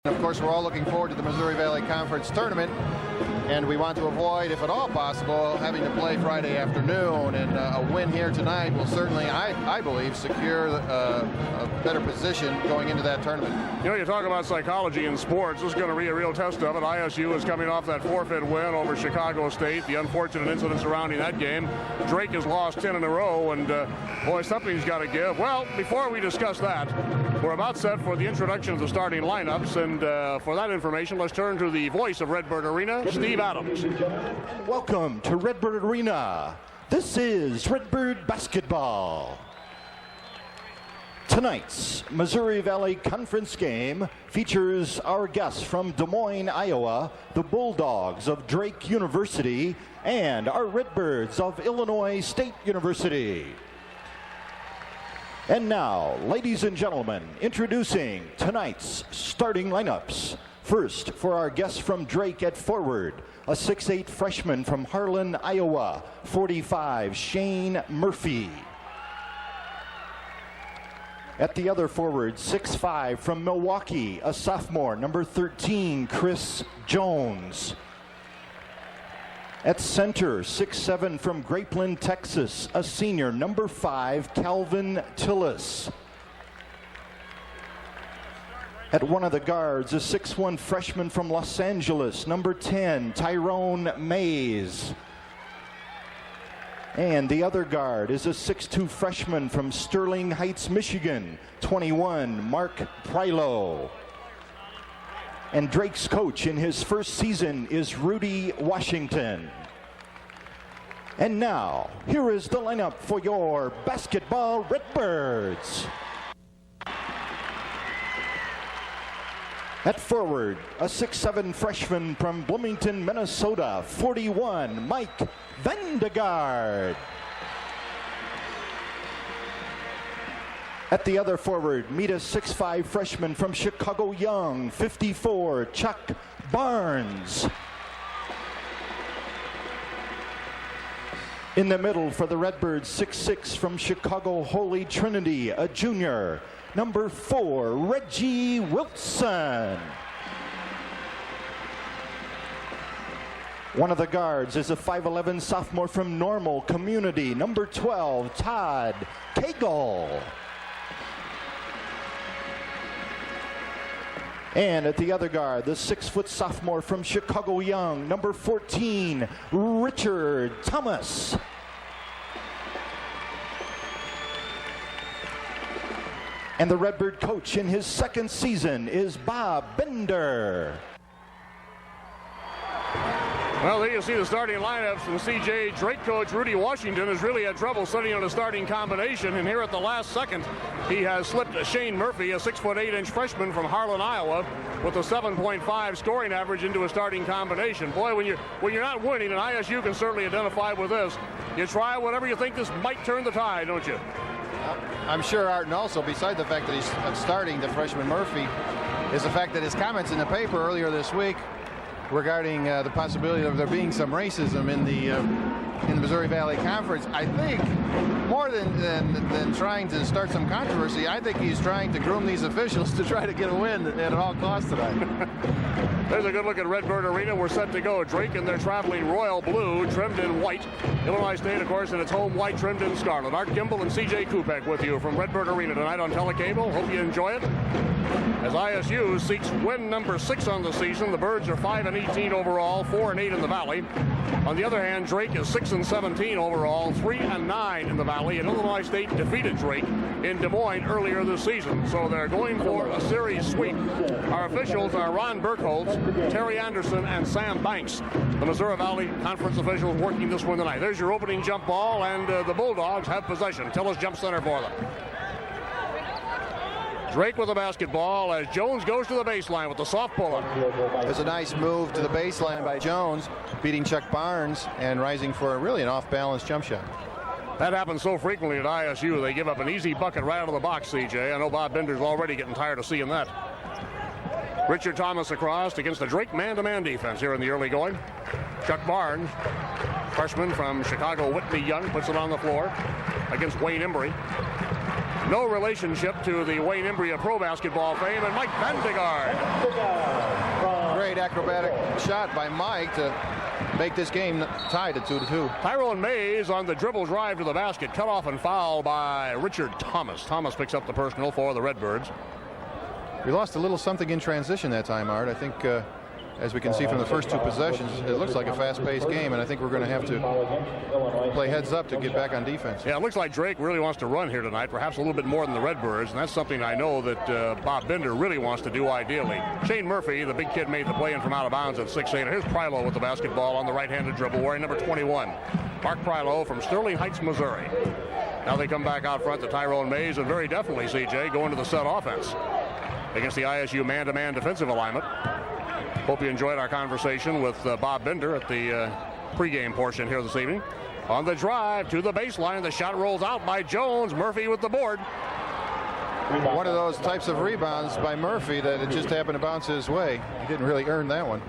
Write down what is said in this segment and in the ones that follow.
Of course, we're all looking forward to the Missouri Valley Conference tournament, and we want to avoid, if at all possible, having to play Friday afternoon. And a win here tonight will certainly, I believe, secure a better position going into that tournament. You know, you talk about psychology in sports. This is going to be a real test of it. ISU is coming off that forfeit win over Chicago State. The unfortunate incident surrounding that game. Drake has lost 10 in a row, and boy, something's got to give. Well, before we discuss that, we're about set for the introduction of the starting lineups, and for that information, let's turn to the voice of Redbird Arena, Steve Adams. Welcome to Redbird Arena. This is Redbird Basketball. Tonight's Missouri Valley Conference game features our guests from Des Moines, Iowa, the Bulldogs of Drake University, and our Redbirds of Illinois State University. And now, ladies and gentlemen, introducing tonight's starting lineups. First, for our guests from Drake at forward, a 6'8" freshman from Harlan, Iowa, 45, Shane Murphy. At the other forward, 6'5" from Milwaukee, a sophomore, number 13, Chris Jones. At center, 6'7" from Grapeland, Texas, a senior, number 5, Calvin Tillis. At one of the guards, a 6'1" freshman from Los Angeles, number 10, Tyrone Mays. And the other guard is a 6'2" freshman from Sterling Heights, Michigan, 21, Mark Prilo. And Drake's coach in his first season is Rudy Washington. And now, here is the lineup for your basketball Redbirds. At forward, a 6'7" freshman from Bloomington, Minnesota, 41, Mike Vendegaard. At the other forward, meet a 6'5" freshman from Chicago Young, 54, Chuck Barnes. In the middle for the Redbirds, 6'6" from Chicago Holy Trinity, a junior, number 4, Reggie Wilson. One of the guards is a 5'11" sophomore from Normal Community, number 12, Todd Cagle. And at the other guard, the 6' sophomore from Chicago Young, number 14, Richard Thomas. And the Redbird coach in his second season is Bob Bender. Well, there you see the starting lineups from CJ. Drake coach Rudy Washington has really had trouble setting on a starting combination, and here at the last second, he has slipped Shane Murphy, a 6'8" freshman from Harlan, Iowa, with a 7.5 scoring average into a starting combination. Boy, when you're not winning, and ISU can certainly identify with this, you try whatever you think this might turn the tide, don't you? I'm sure, Art, and also, beside the fact that he's starting the freshman Murphy, is the fact that his comments in the paper earlier this week regarding the possibility of there being some racism in the Missouri Valley Conference. I think more than trying to start some controversy, I think he's trying to groom these officials to try to get a win at all costs tonight. There's a good look at Redbird Arena. We're set to go. Drake in their traveling royal blue, trimmed in white. Illinois State, of course, in its home white, trimmed in scarlet. Art Kimball and CJ Kupek with you from Redbird Arena tonight on Telecable. Hope you enjoy it. As ISU seeks win number 6 on the season, the Birds are 5-18 overall, 4-8 in the Valley. On the other hand, Drake is 6-17 overall, 3-9 in the Valley, and Illinois State defeated Drake in Des Moines earlier this season. So they're going for a series sweep. Our officials are Ron Burkholz, Terry Anderson, and Sam Banks. The Missouri Valley Conference officials working this one tonight. There's your opening jump ball, and the Bulldogs have possession. Tillis jump center for them. Drake with the basketball as Jones goes to the baseline with the soft pull-up. There's a nice move to the baseline by Jones, beating Chuck Barnes and rising for really an off-balance jump shot. That happens so frequently at ISU. They give up an easy bucket right out of the box, CJ. I know Bob Bender's already getting tired of seeing that. Richard Thomas across against the Drake man-to-man defense here in the early going. Chuck Barnes, freshman from Chicago Whitney Young, puts it on the floor against Wayne Embry. No relationship to the Wayne Embry of pro basketball fame, and Mike Vandegaard. Great acrobatic shot by Mike to make this game tied at 2-2. Tyrone Mays on the dribble drive to the basket, cut off and fouled by Richard Thomas. Thomas picks up the personal for the Redbirds. We lost a little something in transition that time, Art. I think, as we can see from the first two possessions, it looks like a fast-paced game, and I think we're going to have to play heads up to get back on defense. Yeah, it looks like Drake really wants to run here tonight, perhaps a little bit more than the Redbirds, and that's something I know that Bob Bender really wants to do ideally. Shane Murphy, the big kid, made the play in from out of bounds at 6'8". Here's Prylo with the basketball on the right-handed dribble, wearing number 21. Mark Prylo from Sterling Heights, Missouri. Now they come back out front to Tyrone Mays, and very definitely, CJ, going to the set offense against the ISU man-to-man defensive alignment. Hope you enjoyed our conversation with Bob Bender at the pregame portion here this evening. On the drive to the baseline, the shot rolls out by Jones. Murphy with the board. One of those types of rebounds by Murphy that it just happened to bounce his way. He didn't really earn that one.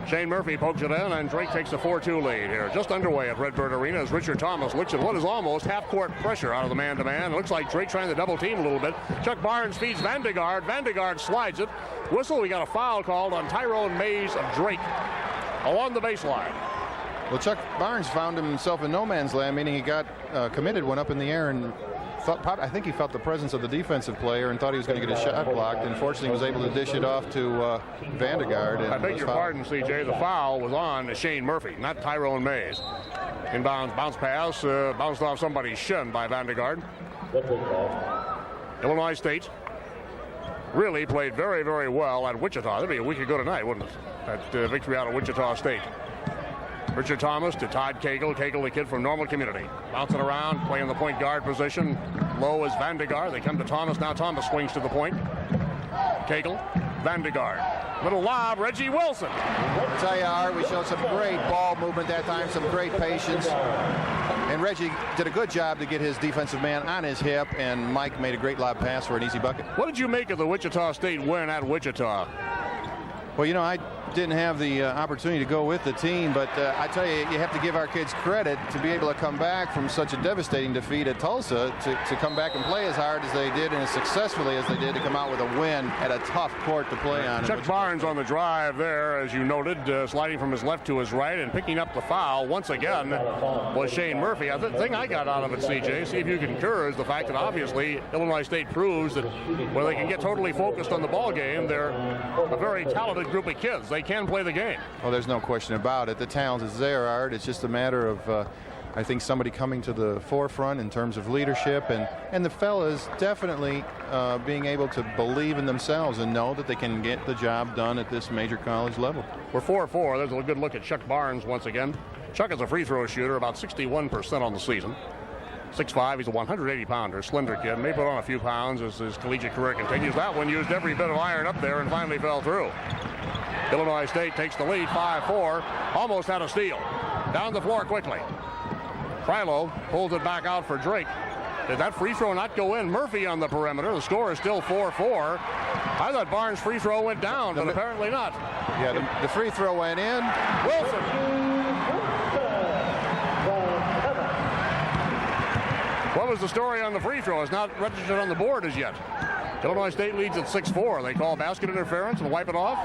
Shane Murphy pokes it in, and Drake takes a 4-2 lead here. Just underway at Redbird Arena as Richard Thomas looks at what is almost half-court pressure out of the man-to-man. It looks like Drake trying to double-team a little bit. Chuck Barnes feeds Vandegaard. Vandegaard slides it. Whistle, we got a foul called on Tyrone Mays of Drake along the baseline. Well, Chuck Barnes found himself in no man's land, meaning he got committed, went up in the air, and I think he felt the presence of the defensive player and thought he was going to get his shot blocked, and fortunately was able to dish it off to Vandegaard. I beg your pardon, CJ. The foul was on Shane Murphy, not Tyrone Mays. Inbounds bounce pass, bounced off somebody's shin by Vandegaard. Illinois State really played very, very well at Wichita. That'd be a week ago tonight, wouldn't it? That victory out of Wichita State. Richard Thomas to Todd Cagle. Cagle, the kid from Normal Community. Bouncing around, playing the point guard position. Low is Vandegaard. They come to Thomas. Now Thomas swings to the point. Cagle, Vandegaard. Little lob, Reggie Wilson. I tell you, Art, we showed some great ball movement that time, some great patience. And Reggie did a good job to get his defensive man on his hip, and Mike made a great lob pass for an easy bucket. What did you make of the Wichita State win at Wichita? Well, you know, I didn't have the opportunity to go with the team, but I tell you, you have to give our kids credit to be able to come back from such a devastating defeat at Tulsa to come back and play as hard as they did and as successfully as they did to come out with a win at a tough court to play on. Chuck Barnes on the drive there, as you noted, sliding from his left to his right and picking up the foul once again was Shane Murphy. The thing I got out of it, CJ, see if you concur, is the fact that obviously Illinois State proves that where they can get totally focused on the ball game, they're a very talented group of kids. They can play the game. Well, there's no question about it. The talent is there, Art. It's just a matter of, I think, somebody coming to the forefront in terms of leadership, and the fellas definitely being able to believe in themselves and know that they can get the job done at this major college level. We're 4-4. There's a good look at Chuck Barnes once again. Chuck is a free throw shooter, about 61% on the season. 6'5", he's a 180-pounder, slender kid. May put on a few pounds as his collegiate career continues. That one used every bit of iron up there and finally fell through. Illinois State takes the lead, 5-4. Almost had a steal. Down the floor quickly. Prylo pulls it back out for Drake. Did that free throw not go in? Murphy on the perimeter. The score is still 4-4. I thought Barnes' free throw went down, but apparently not. Yeah, the free throw went in. Wilson. What was the story on the free throw? It's not registered on the board as yet. Illinois State leads at 6-4. They call basket interference and wipe it off.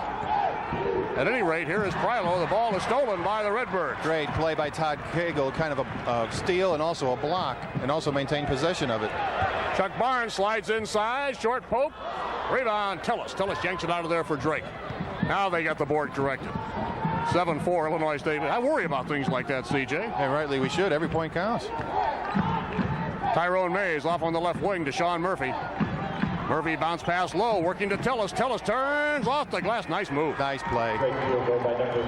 At any rate, here is Prylo. The ball is stolen by the Redbirds. Great play by Todd Cagle, kind of a steal and also a block, and also maintain possession of it. Chuck Barnes slides inside, short poke, rebound, Tillis. Tillis yanks it out of there for Drake. Now they got the board corrected. 7-4 Illinois State. I worry about things like that, CJ. And rightly we should. Every point counts. Tyrone Mays off on the left wing to Sean Murphy. Murphy bounce pass low, working to Tillis. Tillis turns off the glass. Nice move. Nice play.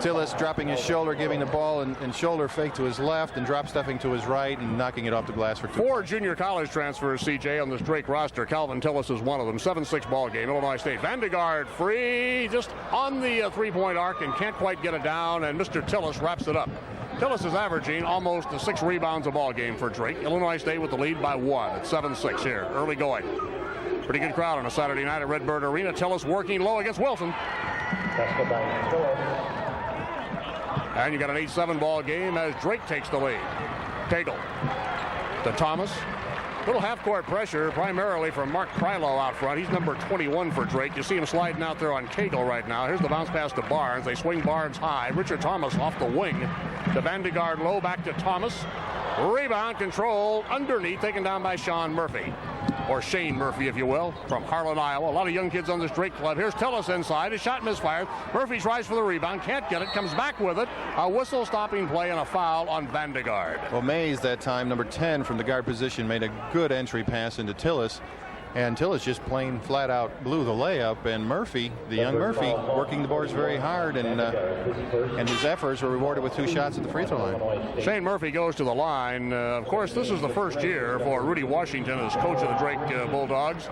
Tillis dropping his shoulder, giving the ball and shoulder fake to his left and drop stuffing to his right and knocking it off the glass for two. 4 junior college transfers, CJ, on this Drake roster. Calvin Tillis is one of them. 7-6 ball game. Illinois State. Vandegaard free, just on the three-point arc and can't quite get it down, and Mr. Tillis wraps it up. Tillis is averaging almost 6 rebounds a ball game for Drake. Illinois State with the lead by 1 at 7-6 here. Early going. Pretty good crowd on a Saturday night at Redbird Arena. Tillis working low against Wilson. And you got an 8-7 ball game as Drake takes the lead. Cagle to Thomas. Little half-court pressure, primarily from Mark Prylo out front. He's number 21 for Drake. You see him sliding out there on Cagle right now. Here's the bounce pass to Barnes. They swing Barnes high. Richard Thomas off the wing. To Vandegaard low, back to Thomas. Rebound control underneath, taken down by Sean Murphy. Or Shane Murphy, if you will, from Harlan, Iowa. A lot of young kids on this Drake club. Here's Tillis inside. A shot misfired. Murphy tries for the rebound. Can't get it. Comes back with it. A whistle-stopping play and a foul on Vandegaard. Well, Mays that time, number 10 from the guard position, made a good entry pass into Tillis. And Tillis just plain flat out blew the layup. And Murphy, the young Murphy, working the boards very hard. And his efforts were rewarded with 2 shots at the free throw line. Shane Murphy goes to the line. Of course, this is the first year for Rudy Washington as coach of the Drake Bulldogs.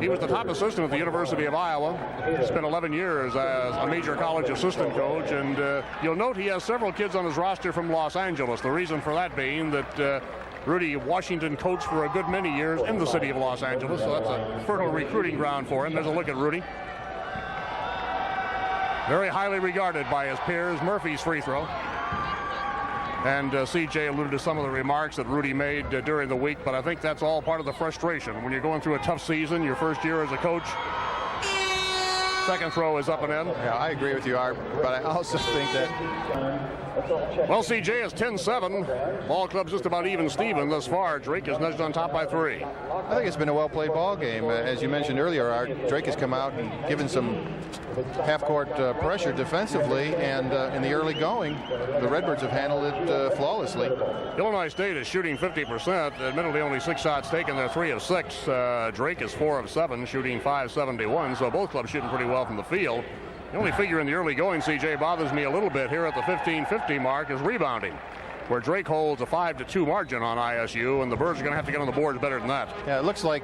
He was the top assistant at the University of Iowa. Spent 11 years as a major college assistant coach. And you'll note he has several kids on his roster from Los Angeles. The reason for that being that Rudy Washington coached for a good many years in the city of Los Angeles, so that's a fertile recruiting ground for him. There's a look at Rudy. Very highly regarded by his peers. Murphy's free throw. And CJ alluded to some of the remarks that Rudy made during the week, but I think that's all part of the frustration. When you're going through a tough season, your first year as a coach, second throw is up and in. Yeah, I agree with you, Art, but I also think that... Well, CJ is 10-7. Ball club's just about even Steven thus far. Drake is nudged on top by 3. I think it's been a well-played ball game. As you mentioned earlier, Art, Drake has come out and given some half-court pressure defensively, and in the early going, the Redbirds have handled it flawlessly. Illinois State is shooting 50%. Admittedly, only 6 shots taken. They're 3 of 6. Drake is 4 of 7, shooting .571. So both clubs shooting pretty well from the field. The only figure in the early going, CJ, bothers me a little bit here at the 15-50 mark is rebounding, where Drake holds a 5-2 margin on ISU, and the Birds are going to have to get on the boards better than that. Yeah, it looks like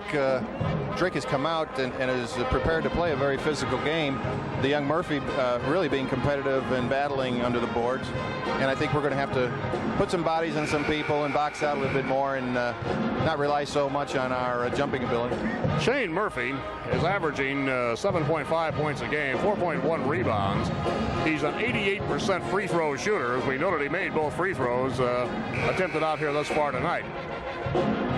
Drake has come out and is prepared to play a very physical game. The young Murphy really being competitive and battling under the boards. And I think we're going to have to put some bodies on some people and box out a little bit more and not rely so much on our jumping ability. Shane Murphy is averaging 7.5 points a game, 4.1 rebounds. He's an 88% free throw shooter. As we noted, he made both free throws attempted out here thus far tonight.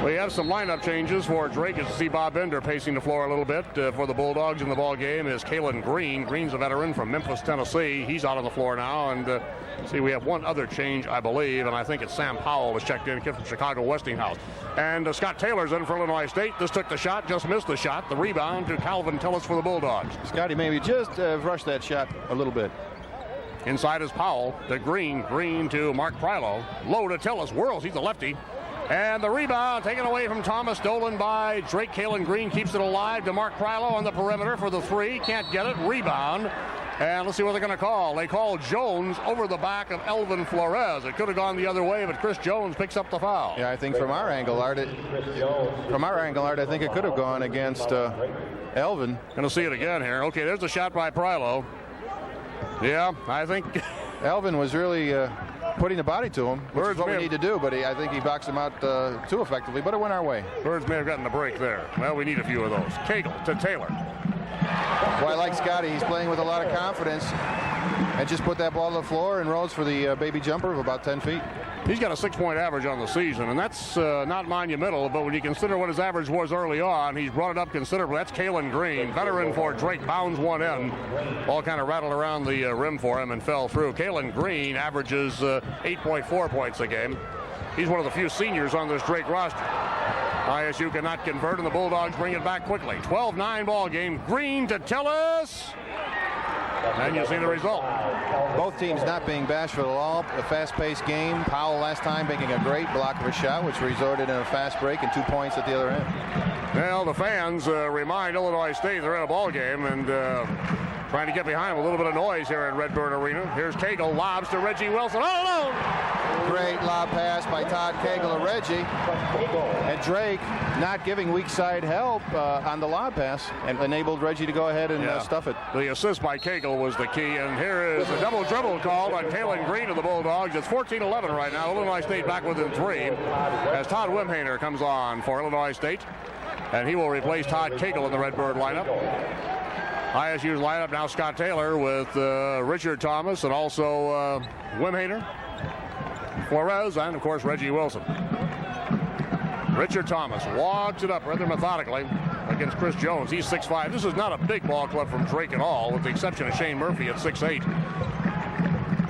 We have some lineup changes for Drake. As you see Bob Bender pacing the floor a little bit. For the Bulldogs in the ball game is Kalen Green. Green's a veteran from Memphis, Tennessee. He's out on the floor now. And see, we have one other change, I believe, and I think it's Sam Powell was checked in, kid from Chicago Westinghouse. And Scott Taylor's in for Illinois State. This took the shot, just missed the shot. The rebound to Calvin Tillis for the Bulldogs. Scotty maybe just rushed that shot a little bit. Inside is Powell to Green. Green to Mark Prylo. Low to Tillis. Whirls. He's a lefty. And the rebound taken away from Thomas, stolen by Drake. Kalen Green keeps it alive to Mark Prylo on the perimeter for the 3. Can't get it. Rebound. And let's see what they're going to call. They call Jones over the back of Elvin Flores. It could have gone the other way, but Chris Jones picks up the foul. Yeah, I think from our angle, Art, I think it could have gone against Elvin. Going to see it again here. Okay, there's the shot by Prylo. Yeah, I think Elvin was really putting the body to him, which is what we need to do, but I think he boxed him out too effectively, but it went our way. Birds may have gotten a break there. Well, we need a few of those. Cagle to Taylor. Boy, I like Scotty. He's playing with a lot of confidence and just put that ball to the floor and rolls for the baby jumper of about 10 feet. He's got a 6-point average on the season, and that's not monumental, but when you consider what his average was early on, he's brought it up considerably. That's Kalen Green, veteran for Drake, bounds one in. Ball kind of rattled around the rim for him and fell through. Kalen Green averages 8.4 points a game. He's one of the few seniors on this Drake roster. ISU cannot convert, and the Bulldogs bring it back quickly. 12-9 ball game. Green to Tillis. And you see the result. Both teams not being bashful at all. A fast-paced game. Powell last time making a great block of a shot, which resulted in a fast break and 2 points at the other end. Well, the fans remind Illinois State they're in a ball game and trying to get behind them. A little bit of noise here in Redbird Arena. Here's Cagle, lobs to Reggie Wilson. All alone. Great lob pass by Todd Cagle to Reggie. And Drake not giving weak side help on the lob pass and enabled Reggie to go ahead and stuff it. The assist by Cagle was the key. And here is a double dribble called on Kalen Green of the Bulldogs. It's 14-11 right now. Illinois State back within 3 as Todd Wimhaner comes on for Illinois State. And he will replace Todd Cagle in the Redbird lineup. ISU's lineup now Scott Taylor with Richard Thomas and also Wimhaner, Flores, and of course Reggie Wilson. Richard Thomas walks it up rather methodically against Chris Jones. He's 6'5". This is not a big ball club from Drake at all, with the exception of Shane Murphy at 6'8".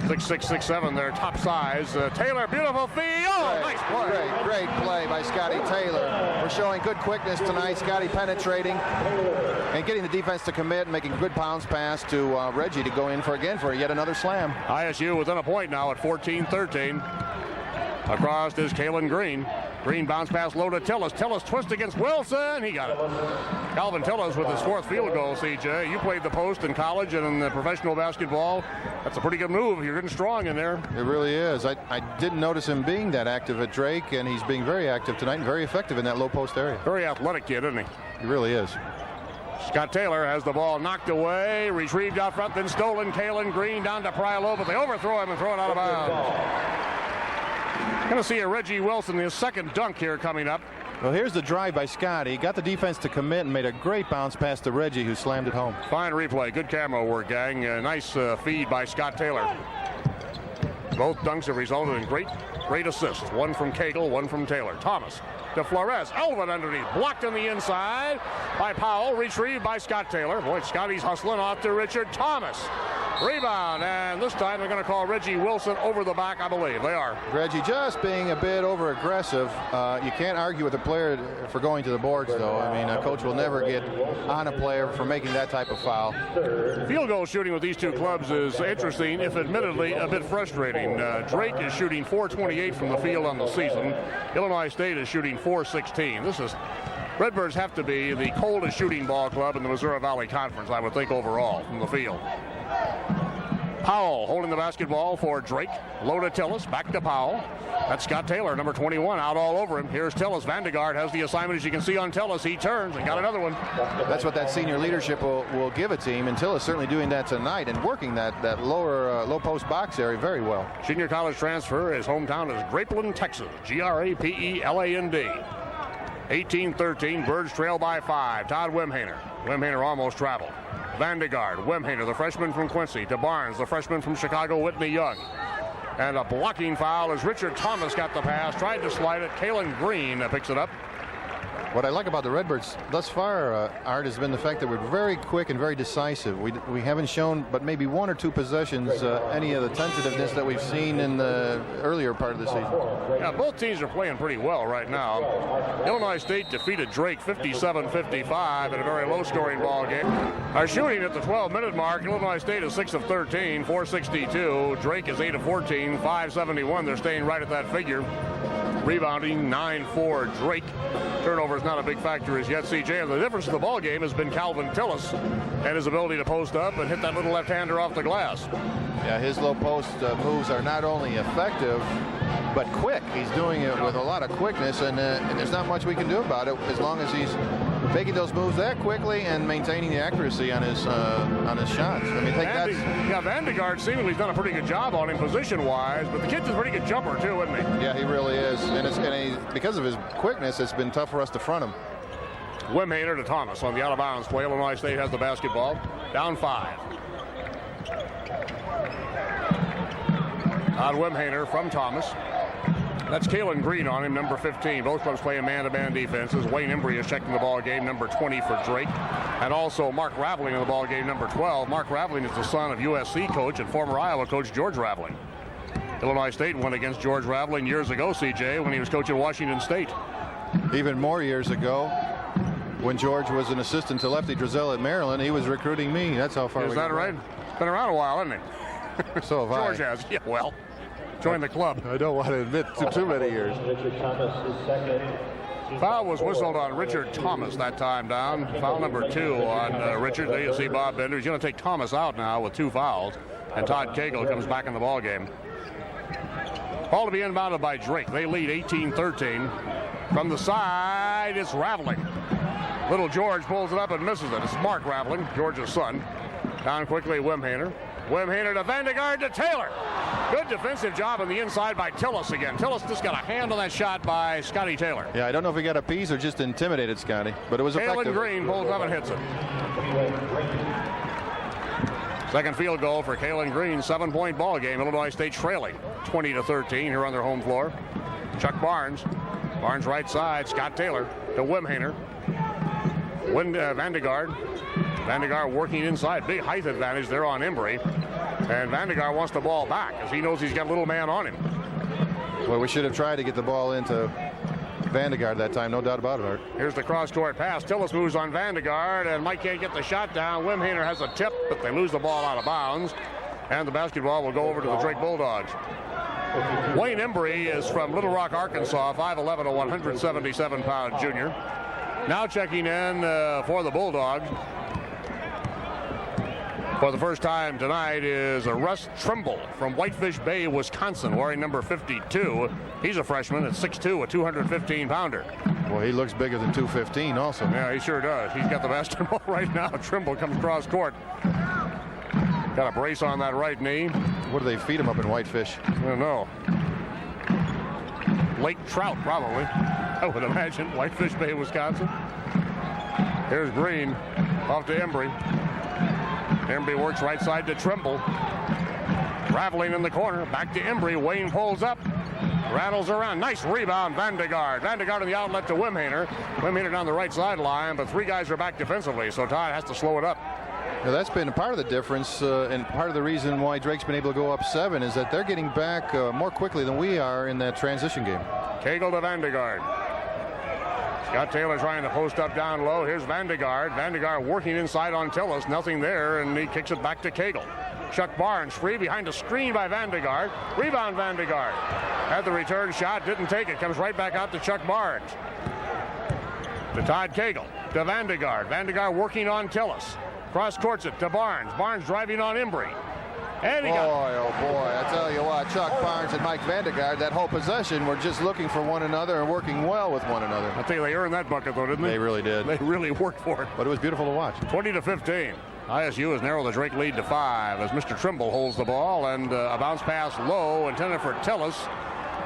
6'6", 6'7", their top size. Taylor, beautiful feed. Oh, nice play. Great play by Scotty Taylor. We're showing good quickness tonight. Scotty penetrating and getting the defense to commit, making a good bounce pass to Reggie to go in for yet another slam. ISU within a point now at 14-13. Across is Kalen Green. Green bounce pass low to Tillis. Tillis twist against Wilson. He got it. Calvin Tillis with his 4th field goal, CJ. You played the post in college and in the professional basketball. That's a pretty good move. You're getting strong in there. It really is. I didn't notice him being that active at Drake, and he's being very active tonight and very effective in that low post area. Very athletic kid, isn't he? He really is. Scott Taylor has the ball knocked away, retrieved out front, then stolen. Kalen Green down to Prylo, but they overthrow him and throw it out of bounds. Going to see a Reggie Wilson, his second dunk here coming up. Well, here's the drive by Scotty. He got the defense to commit and made a great bounce pass to Reggie, who slammed it home. Fine replay. Good camera work, gang. Nice feed by Scott Taylor. Both dunks have resulted in great assists. One from Cagle, one from Taylor. Thomas to Flores. Elvin underneath. Blocked on the inside by Powell. Retrieved by Scott Taylor. Boy, Scotty's hustling off to Richard Thomas. Rebound, and this time they're going to call Reggie Wilson over the back, I believe. They are. Reggie just being a bit over aggressive. You can't argue with a player for going to the boards, though. I mean, a coach will never get on a player for making that type of foul. Field goal shooting with these two clubs is interesting, if admittedly a bit frustrating. Drake is shooting .428 from the field on the season. Illinois State is shooting .416. Redbirds have to be the coldest shooting ball club in the Missouri Valley Conference, I would think, overall, from the field. Powell holding the basketball for Drake. Low to Tillis. Back to Powell. That's Scott Taylor, number 21, out all over him. Here's Tillis. Vandegaard has the assignment, as you can see on Tillis. He turns and got another one. That's what that senior leadership will give a team, and Tillis certainly doing that tonight and working that low post box area very well. Senior college transfer. His hometown is Grapeland, Texas. Grapeland. 18-13. Birds trail by 5. Todd Wimhainer. Wimhainer almost traveled. Vandegaard, Wimhainer, the freshman from Quincy, to Barnes, the freshman from Chicago, Whitney Young. And a blocking foul as Richard Thomas got the pass, tried to slide it. Kalen Green picks it up. What I like about the Redbirds thus far, Art, has been the fact that we're very quick and very decisive. We haven't shown but maybe 1 or 2 possessions any of the tentativeness that we've seen in the earlier part of the season. Yeah, both teams are playing pretty well right now. Illinois State defeated Drake 57-55 in a very low-scoring ball game. Our shooting at the 12-minute mark, Illinois State is 6 of 13, 462. Drake is 8 of 14, 571. They're staying right at that figure. Rebounding 9-4 Drake. Turnover is not a big factor as yet, CJ. And the difference in the ball game has been Calvin Tillis and his ability to post up and hit that little left-hander off the glass. Yeah, his low post moves are not only effective, but quick. He's doing it with a lot of quickness, and there's not much we can do about it as long as he's making those moves that quickly and maintaining the accuracy on his shots. I mean, Vandegaard seemingly has done a pretty good job on him position-wise, but the kid's a pretty good jumper too, isn't he? Yeah, he really is, and because of his quickness, it's been tough for us to front him. Wimhainer to Thomas on the out-of-bounds play. Illinois State has the basketball. Down 5. On Wimhainer from Thomas. That's Kalen Green on him, number 15. Both clubs playing man-to-man defenses. Wayne Embry is checking the ball game, number 20 for Drake. And also Mark Raveling in the ball game, number 12. Mark Raveling is the son of USC coach and former Iowa coach George Raveling. Illinois State went against George Raveling years ago, CJ, when he was coaching Washington State. Even more years ago, when George was an assistant to Lefty Drizel at Maryland, he was recruiting me. That's how far. Is that right? It's been around a while, hasn't it? So have George has. Yeah, well, join the club. I don't want to admit to too many years. Foul was whistled on Richard Thomas that time down. Foul number 2 on Richard. There you see Bob Bender. He's going to take Thomas out now with 2 fouls. And Todd Cagle comes back in the ball game. Ball to be inbounded by Drake. They lead 18-13. From the side, it's Raveling. Little George pulls it up and misses it. It's Mark Raveling, George's son. Down quickly, Wimhainer. Wimhainer to Vandegaard to Taylor. Good defensive job on the inside by Tillis again. Tillis just got a hand on that shot by Scotty Taylor. Yeah, I don't know if he got a piece or just intimidated Scotty, but it was effective. Kalen Green pulls up and hits it. Second field goal for Kalen Green. 7-point ball game. Illinois State trailing 20-13 here on their home floor. Chuck Barnes Barnes right side. Scott Taylor to Wimhainer. Vandegaard. Vandegaard working inside. Big height advantage there on Embry. And Vandegaard wants the ball back as he knows he's got a little man on him. Well, we should have tried to get the ball into Vandegaard that time, no doubt about it, Art. Here's the cross-court pass. Tillis moves on Vandegaard, and Mike can't get the shot down. Wimhainer has a tip, but they lose the ball out of bounds. And the basketball will go over to the Drake Bulldogs. Wayne Embry is from Little Rock, Arkansas, 5'11", a 177-pound junior. Now checking in for the Bulldogs for the first time tonight is Russ Trimble from Whitefish Bay, Wisconsin, wearing number 52. He's a freshman at 6'2", a 215-pounder. Well, he looks bigger than 215 also. Yeah, he sure does. He's got the basketball right now. Trimble comes across court. Got a brace on that right knee. What do they feed him up in Whitefish? I don't know. Lake trout, probably. I would imagine. Whitefish Bay, Wisconsin. Here's Green off to Embry. Embry works right side to Trimble. Raveling in the corner. Back to Embry. Wayne pulls up. Rattles around. Nice rebound, Vandegaard. Vandegaard in the outlet to Wimhainer. Wimhainer down the right sideline, but three guys are back defensively, so Todd has to slow it up. Now, that's been part of the difference, and part of the reason why Drake's been able to go up 7 is that they're getting back more quickly than we are in that transition game. Cagle to Vandegaard. Scott Taylor trying to post up down low. Here's Vandegaard. Vandegaard working inside on Tillis. Nothing there, and he kicks it back to Cagle. Chuck Barnes free behind a screen by Vandegaard. Rebound Vandegaard. Had the return shot, didn't take it. Comes right back out to Chuck Barnes. To Todd Cagle. To Vandegaard. Vandegaard working on Tillis. Cross courts it to Barnes. Barnes driving on Embry. And he got... Oh boy, I tell you what, Chuck Barnes and Mike Vandegaard, that whole possession were just looking for one another and working well with one another. I tell you, they earned that bucket though, didn't they? They really did. They really worked for it. But it was beautiful to watch. 20-15. ISU has narrowed the Drake lead to 5 as Mr. Trimble holds the ball, and a bounce pass low intended for Tillis.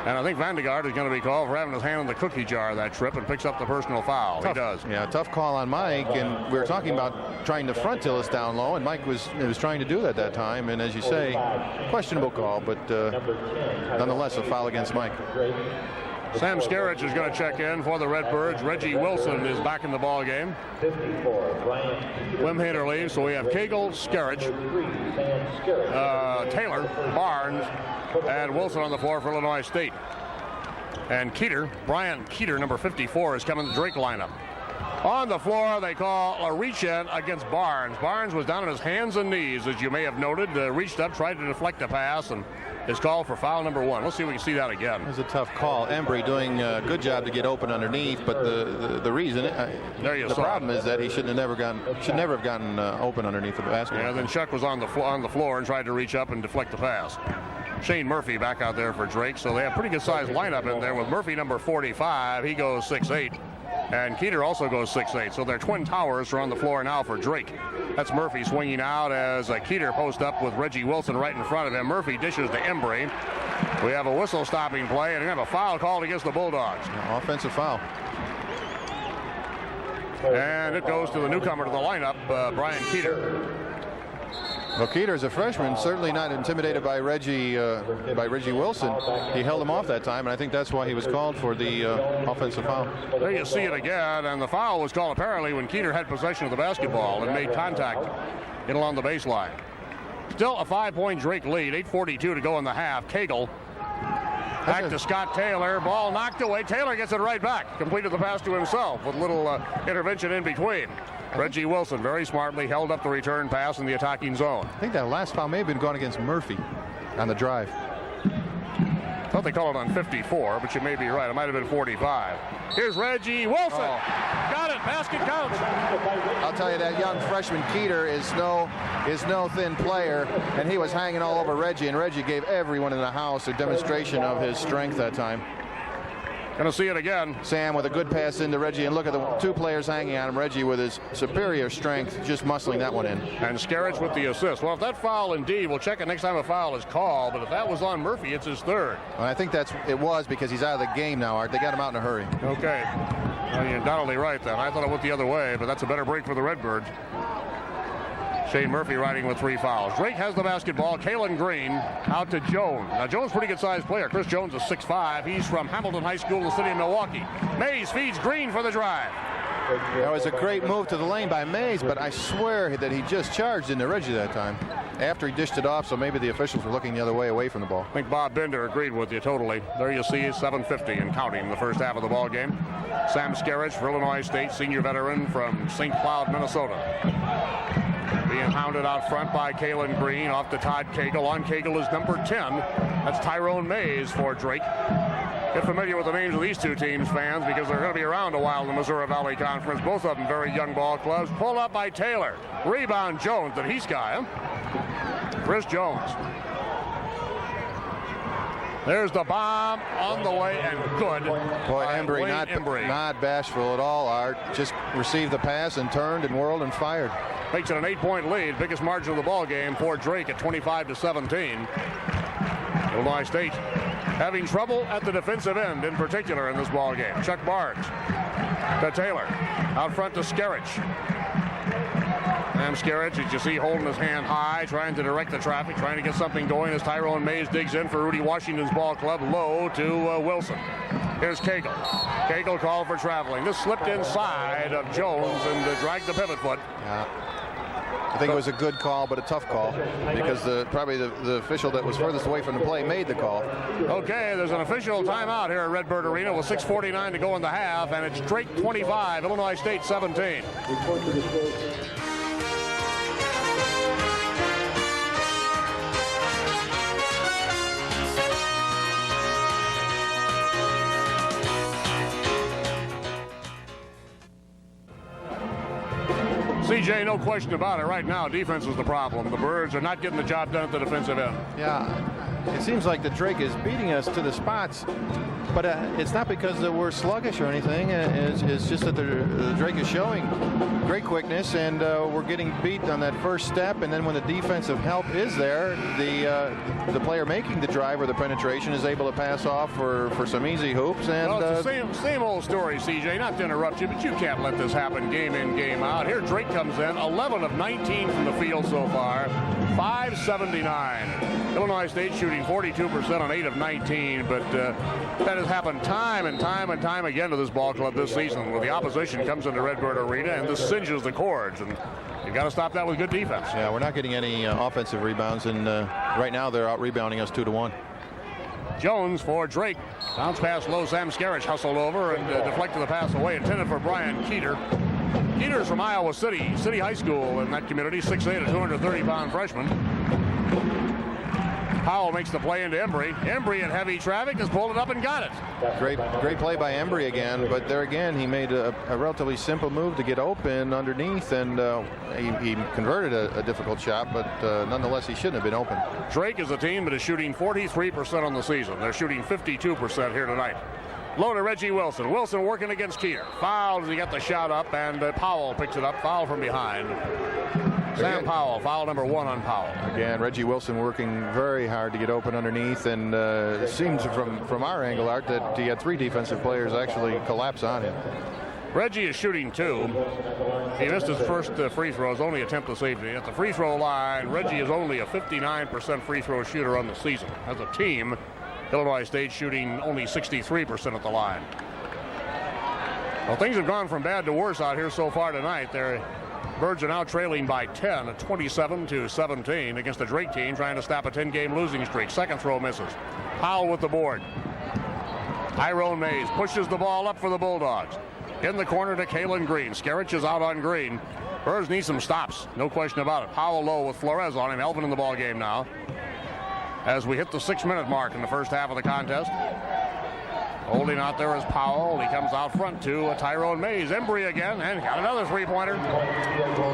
And I think Vandegaard is going to be called for having his hand in the cookie jar that trip and picks up the personal foul. Tough, he does. Yeah, tough call on Mike, and we were talking about trying to front Tillis down low, and Mike was trying to do that time. And as you say, questionable call, but nonetheless a foul against Mike. Sam Skerrich is going to check in for the Redbirds. Reggie Wilson is back in the ball game. Wimhainer leaves, so we have Cagle, Skerrich, Taylor, Barnes, and Wilson on the floor for Illinois State. And Brian Keeter, number 54, is coming to the Drake lineup. On the floor, they call a reach-in against Barnes. Barnes was down on his hands and knees, as you may have noted. Reached up, tried to deflect a pass, and is called for foul number 1. Let's see if we can see that again. It was a tough call. Embry doing a good job to get open underneath, but the reason, the problem is that he should never have gotten open underneath the basketball. Yeah, then Chuck was on the floor and tried to reach up and deflect the pass. Shane Murphy back out there for Drake, so they have pretty good sized lineup in there with Murphy number 45. He goes 6'8", and Keeter also goes 6'8", so their twin towers are on the floor now for Drake. That's Murphy swinging out as Keeter posts up with Reggie Wilson right in front of him. Murphy dishes to Embry. We have a whistle stopping play, and we have a foul called against the Bulldogs. Offensive foul. And it goes to the newcomer to the lineup, Brian Keeter. Well, Keeter's a freshman, certainly not intimidated by Reggie Wilson. He held him off that time, and I think that's why he was called for the offensive foul. There you see it again, and the foul was called apparently when Keeter had possession of the basketball and made contact in along the baseline. Still a 5-point Drake lead, 8:42 to go in the half. Cagle back to Scott Taylor, ball knocked away. Taylor gets it right back, completed the pass to himself with little intervention in between. Reggie Wilson very smartly held up the return pass in the attacking zone. I think that last foul may have been gone against Murphy on the drive. I thought they called it on 54, but you may be right. It might have been 45. Here's Reggie Wilson. Oh. Got it. Basket counts. I'll tell you, that young freshman Keeter is no thin player, and he was hanging all over Reggie, and Reggie gave everyone in the house a demonstration of his strength that time. Gonna see it again. Sam with a good pass into Reggie, and look at the two players hanging on him. Reggie with his superior strength just muscling that one in. And Skerrich with the assist. Well, if that foul indeed, we'll check it next time a foul is called, but if that was on Murphy, it's his third. Well, I think it was because he's out of the game now, Art. They got him out in a hurry. Okay. Well, you're not only right then. I thought it went the other way, but that's a better break for the Redbirds. Shane Murphy riding with 3 fouls. Drake has the basketball. Kalen Green out to Jones. Now, Jones, pretty good-sized player. Chris Jones is 6'5". He's from Hamilton High School in the city of Milwaukee. Mays feeds Green for the drive. That was a great move to the lane by Mays, but I swear that he just charged into Reggie that time after he dished it off, so maybe the officials were looking the other way, away from the ball. I think Bob Bender agreed with you totally. There you see 7:50 and counting in the first half of the ball game. Sam Skerich for Illinois State, senior veteran from St. Cloud, Minnesota. Being hounded out front by Kalen Green off to Todd Cagle. On Cagle is number 10. That's Tyrone Mays for Drake. Get familiar with the names of these two teams, fans, because they're going to be around a while in the Missouri Valley Conference. Both of them very young ball clubs. Pulled up by Taylor. Rebound Jones. Did he sky him? Chris Jones. There's the bomb on the way, and good. Boy, Embry not bashful at all, Art. Just received the pass and turned and whirled and fired. Makes it an 8-point lead. Biggest margin of the ball game for Drake at 25-17. Illinois State having trouble at the defensive end in particular in this ball game. Chuck Barnes to Taylor. Out front to Skerich. Sam Skerich, as you see, holding his hand high, trying to direct the traffic, trying to get something going as Tyrone Mays digs in for Rudy Washington's ball club. Low to Wilson. Here's Cagle. Cagle called for traveling. This slipped inside of Jones and dragged the pivot foot. Yeah. I think it was a good call, but a tough call, because probably the official that was furthest away from the play made the call. Okay, there's an official timeout here at Redbird Arena with 6:49 to go in the half, and it's Drake 25, Illinois State 17. CJ, no question about it. Right now, defense is the problem. The Birds are not getting the job done at the defensive end. Yeah, it seems like the Drake is beating us to the spots, but it's not because that we're sluggish or anything. It's just that the Drake is showing great quickness, and we're getting beat on that first step. And then when the defensive help is there, the player making the drive or the penetration is able to pass off for some easy hoops. And well, it's the same old story, CJ. Not to interrupt you, but you can't let this happen game in, game out. Here, Drake comes in, 11 of 19 from the field so far, 579. Illinois State shooting 42% on 8 of 19, but that has happened time and time again to this ball club this season, where the opposition comes into Redbird Arena and this cinches the cords, and you got to stop that with good defense. Yeah, we're not getting any offensive rebounds, and right now they're out rebounding us 2-1. Jones for Drake. Bounce pass low. Sam Skerich hustled over and deflected the pass away, intended for Brian Keeter. Keeter's from Iowa City High School in that community, 6'8", a 230-pound freshman. Powell makes the play into Embry. Embry in heavy traffic has pulled it up and got it. Great play by Embry again, but there again he made a relatively simple move to get open underneath, and he converted a difficult shot, but nonetheless he shouldn't have been open. Drake is a team that is shooting 43% on the season. They're shooting 52% here tonight. Low to Reggie Wilson. Wilson working against Keeter. Fouled as he got the shot up, and Powell picks it up. Foul from behind. Sam Powell, foul number 1 on Powell. Again, Reggie Wilson working very hard to get open underneath, and it seems from our angle, Art, that he had 3 defensive players actually collapse on him. Reggie is shooting 2. He missed his first free throw, his only attempt to safety. At the free throw line, Reggie is only a 59% free throw shooter on the season. As a team, Illinois State shooting only 63% at the line. Well, things have gone from bad to worse out here so far tonight. Their Birds are now trailing by 10 at 27-17 against the Drake team trying to stop a 10-game losing streak. Second throw misses. Powell with the board. Tyrone Mays pushes the ball up for the Bulldogs. In the corner to Kalen Green. Skerich is out on Green. Birds need some stops, no question about it. Powell low with Flores on him. Elvin in the ball game now, as we hit the 6-minute mark in the first half of the contest. Holding out there is Powell. He comes out front to Tyrone Mays. Embry again, and got another three-pointer.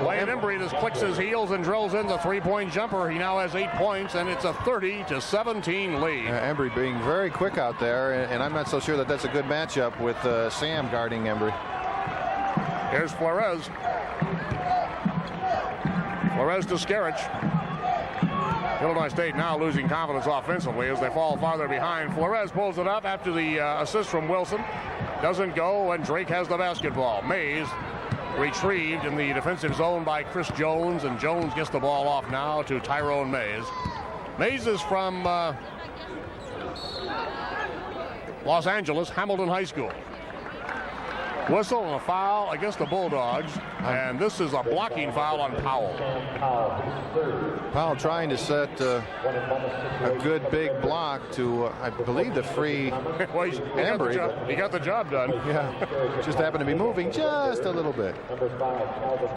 Wayne Embry just clicks his heels and drills in the three-point jumper. He now has 8 points, and it's a 30-17 lead. Embry being very quick out there, and I'm not so sure that that's a good matchup with Sam guarding Embry. Here's Flores. Flores to Skerich. Illinois State now losing confidence offensively as they fall farther behind. Flores pulls it up after the assist from Wilson. Doesn't go, and Drake has the basketball. Mays retrieved in the defensive zone by Chris Jones, and Jones gets the ball off now to Tyrone Mays. Mays is from Los Angeles, Hamilton High School. Whistle and a foul against the Bulldogs, and this is a blocking foul on Powell. Powell trying to set a good big block to, I believe, the free well, Embry. He got the job done. Yeah, just happened to be moving just a little bit.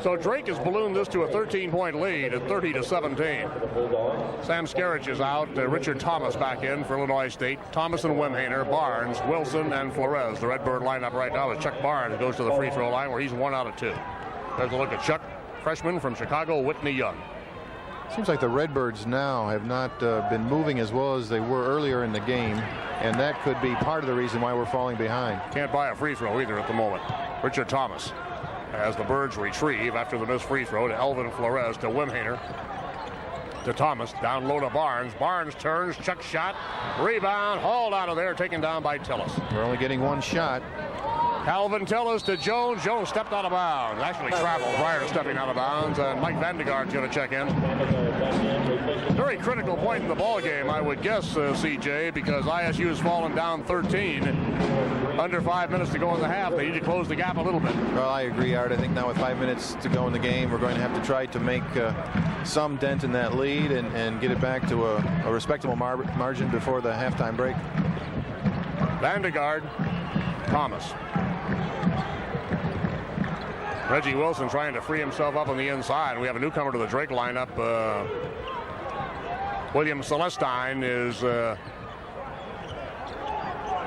So Drake has ballooned this to a 13-point lead at 30-17. Sam Skerich is out. Richard Thomas back in for Illinois State. Thomas and Wimhainer, Barnes, Wilson, and Flores. The Redbird lineup right now is Chuck Barnes goes to the free throw line where he's 1 out of 2. There's a look at Chuck, freshman from Chicago, Whitney Young. Seems like the Redbirds now have not been moving as well as they were earlier in the game, and that could be part of the reason why we're falling behind. Can't buy a free throw either at the moment. Richard Thomas as the Birds retrieve after the missed free throw to Elvin Flores to Wimhainer. To Thomas, down low to Barnes. Barnes turns, Chuck shot, rebound, hauled out of there, taken down by Tillis. We're only getting one shot. Calvin Tillis to Jones. Jones stepped out of bounds. Actually traveled prior to stepping out of bounds. And Mike Vandegaard's going to check in. Very critical point in the ball game, I would guess, CJ, because ISU has fallen down 13. Under 5 minutes to go in the half. They need to close the gap a little bit. Well, I agree, Art. I think now with 5 minutes to go in the game, we're going to have to try to make some dent in that lead and get it back to a respectable margin before the halftime break. Vandegaard, Thomas. Reggie Wilson trying to free himself up on the inside. We have a newcomer to the Drake lineup. William Celestine is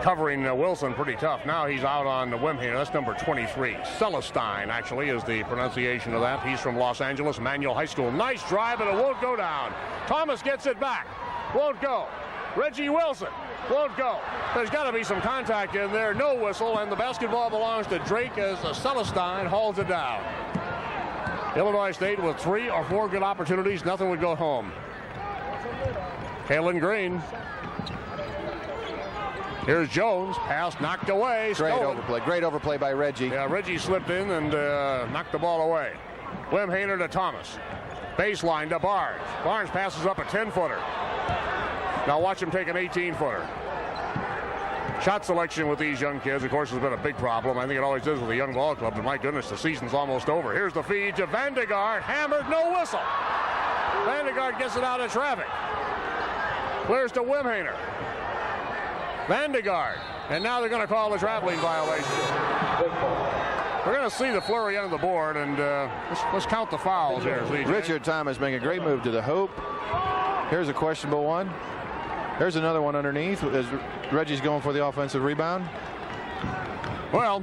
covering Wilson pretty tough. Now he's out on the Wimhainer. That's number 23. Celestine, actually, is the pronunciation of that. He's from Los Angeles, Manual High School. Nice drive, and it won't go down. Thomas gets it back. Won't go. Reggie Wilson won't go. There's got to be some contact in there. No whistle, and the basketball belongs to Drake as Celestine hauls it down. Illinois State with 3 or 4 good opportunities. Nothing would go home. Kalen Green. Here's Jones. Pass knocked away. Great overplay by Reggie. Yeah, Reggie slipped in and knocked the ball away. Wimhainer to Thomas. Baseline to Barnes. Barnes passes up a 10-footer. Now watch him take an 18-footer. Shot selection with these young kids, of course, has been a big problem. I think it always is with a young ball club, but my goodness, the season's almost over. Here's the feed to Vandegaard. Hammered, no whistle. Vandegaard gets it out of traffic. Clears to Wimhainer. Vandegaard. And now they're going to call the traveling violation. We're going to see the flurry on the board, and let's count the fouls here. Richard Thomas making a great move to the hoop. Here's a questionable one. There's another one underneath as Reggie's going for the offensive rebound. Well,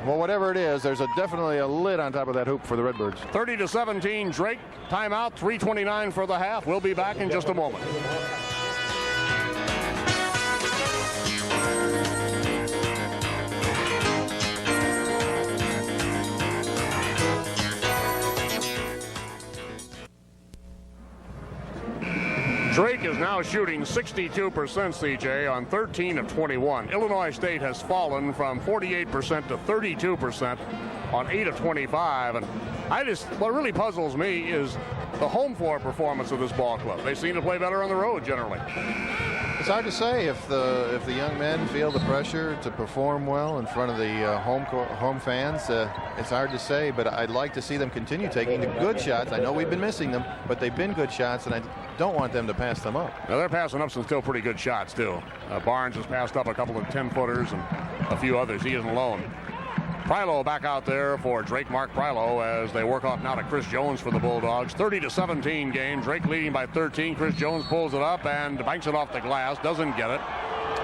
whatever it is, there's definitely a lid on top of that hoop for the Redbirds. 30-17, Drake. Timeout, 3:29 for the half. We'll be back in just a moment. Drake is now shooting 62%, CJ, on 13 of 21. Illinois State has fallen from 48% to 32% on 8 of 25. And what really puzzles me is the home floor performance of this ball club. They seem to play better on the road generally. It's hard to say if the young men feel the pressure to perform well in front of the home fans. It's hard to say, but I'd like to see them continue taking the good shots. I know we've been missing them, but they've been good shots, and I don't want them to pass them up. Now they're passing up some still pretty good shots too. Barnes has passed up a couple of 10-footers and a few others. He isn't alone. Prylo back out there for Drake, Mark Prylo, as they work off now to Chris Jones for the Bulldogs. 30-17 game. Drake leading by 13. Chris Jones pulls it up and banks it off the glass. Doesn't get it.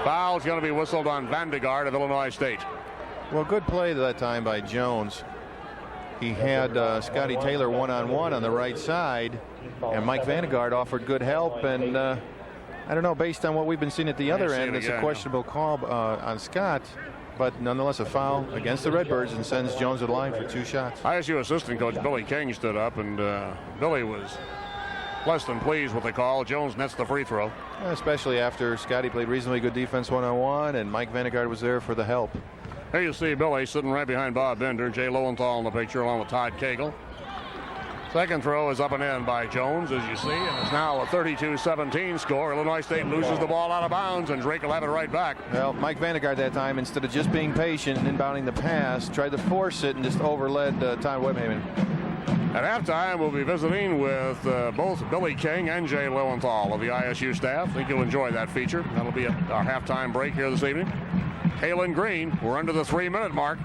Foul's going to be whistled on Vandegaard of Illinois State. Well, good play that time by Jones. He had Scotty Taylor one-on-one on the right side, and Mike Vandegaard offered good help. And I don't know, based on what we've been seeing at the other end, it's a questionable call on Scott. But nonetheless, a foul against the Redbirds and sends Jones to the line for 2 shots. ISU assistant coach Billy King stood up, and Billy was less than pleased with the call. Jones nets the free throw. Especially after Scotty played reasonably good defense one-on-one, and Mike Vandegaard was there for the help. There you see Billy sitting right behind Bob Bender. Jay Lowenthal in the picture along with Todd Cagle. Second throw is up and in by Jones, as you see, and it's now a 32-17 score. Illinois State loses the ball out of bounds, and Drake will have it right back. Well, Mike Vandegaard that time, instead of just being patient and inbounding the pass, tried to force it and just overled Todd Webhaven. At halftime, we'll be visiting with both Billy King and Jay Lowenthal of the ISU staff. I think you'll enjoy that feature. That'll be our halftime break here this evening. Kalen Green, we're under the 3-minute mark.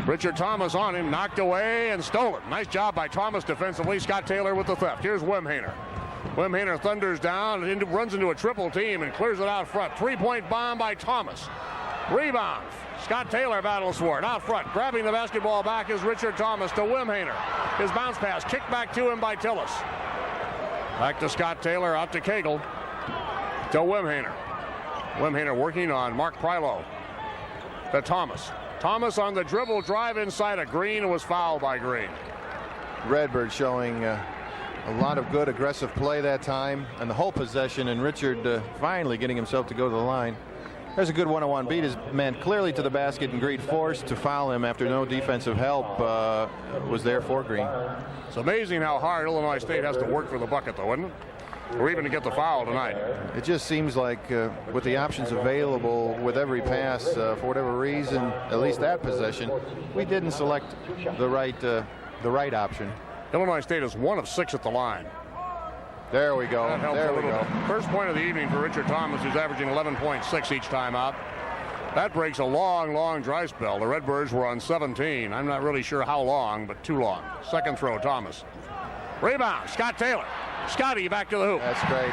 Richard Thomas on him, knocked away and stolen. Nice job by Thomas defensively. Scott Taylor with the theft. Here's Wimhainer. Wimhainer thunders down and runs into a triple team and clears it out front. 3-point bomb by Thomas. Rebound. Scott Taylor battles for it out front. Grabbing the basketball back is Richard Thomas to Wimhainer. His bounce pass kicked back to him by Tillis. Back to Scott Taylor, out to Cagle. To Wimhainer. Wimhainer working on Mark Prylo. To Thomas. Thomas on the dribble drive inside of Green and was fouled by Green. Redbird showing a lot of good aggressive play that time, and the whole possession, and Richard finally getting himself to go to the line. There's a good one-on-one beat. His man clearly to the basket, and Green forced to foul him after no defensive help was there for Green. It's amazing how hard Illinois State has to work for the bucket, though, isn't it? Or even to get the foul tonight. It just seems like with the options available with every pass, for whatever reason, at least that possession, we didn't select the right option. Illinois State is 1 of 6 at the line. There we go. There we go. First point of the evening for Richard Thomas, who's averaging 11.6 each time out. That breaks a long, long dry spell. The Redbirds were on 17. I'm not really sure how long, but too long. Second throw, Thomas. Rebound, Scott Taylor. Scotty back to the hoop. That's great.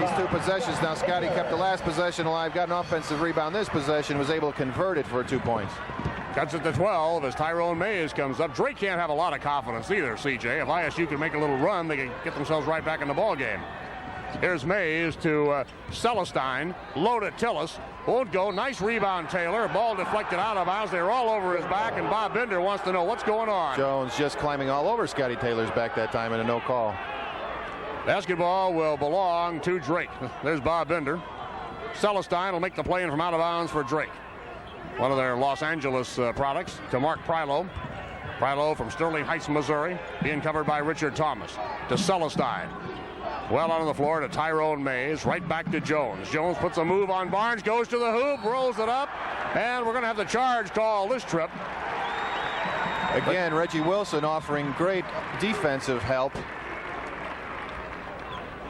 These two possessions now, Scotty kept the last possession alive, got an offensive rebound this possession, was able to convert it for 2 points. Cuts it to 12 as Tyrone Mays comes up. Drake can't have a lot of confidence either, CJ. If ISU can make a little run, they can get themselves right back in the ball game. Here's Mays to Celestine. Low to Tillis. Won't go. Nice rebound, Taylor. Ball deflected out of bounds. They're all over his back, and Bob Bender wants to know what's going on. Jones just climbing all over Scotty Taylor's back that time in a no call. Basketball will belong to Drake. There's Bob Bender. Celestine will make the play in from out of bounds for Drake. One of their Los Angeles products to Mark Prylo. Prylo from Sterling Heights, Missouri, being covered by Richard Thomas. To Celestine. Well on the floor to Tyrone Mays. Right back to Jones. Jones puts a move on Barnes, goes to the hoop, rolls it up, and we're going to have the charge call this trip. Again, Reggie Wilson offering great defensive help.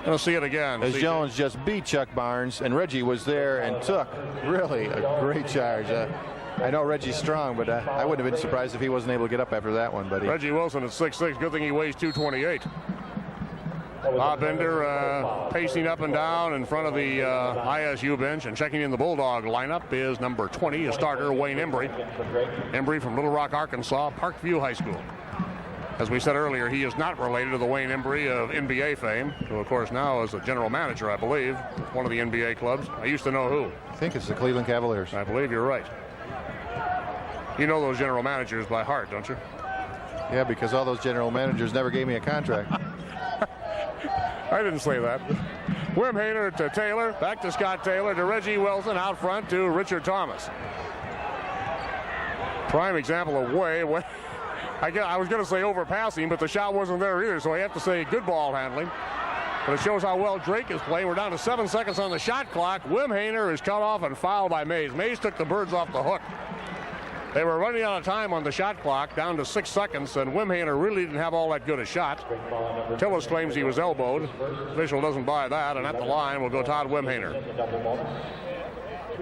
Going to see it again. As Jones just beat Chuck Barnes, and Reggie was there and took really a great charge. I know Reggie's strong, but I wouldn't have been surprised if he wasn't able to get up after that one. But Reggie Wilson at 6'6", good thing he weighs 228. Bob Bender pacing up and down in front of the ISU bench, and checking in the Bulldog lineup is number 20, a starter, Wayne Embry. Embry from Little Rock, Arkansas, Parkview High School. As we said earlier, he is not related to the Wayne Embry of NBA fame, who of course now is a general manager, I believe, with one of the NBA clubs. I used to know who. I think it's the Cleveland Cavaliers. I believe you're right. You know those general managers by heart, don't you? Yeah, because all those general managers never gave me a contract. I didn't say that. Wimhainer to Taylor, back to Scott Taylor, to Reggie Wilson, out front to Richard Thomas. Prime example of way. I was going to say overpassing, but the shot wasn't there either, so I have to say good ball handling. But it shows how well Drake is playing. We're down to 7 seconds on the shot clock. Wimhainer is cut off and fouled by Mays. Mays took the birds off the hook. They were running out of time on the shot clock, down to 6 seconds, and Wimhainer really didn't have all that good a shot. Tillis claims he was elbowed. Official doesn't buy that, and at the line will go Todd Wimhainer.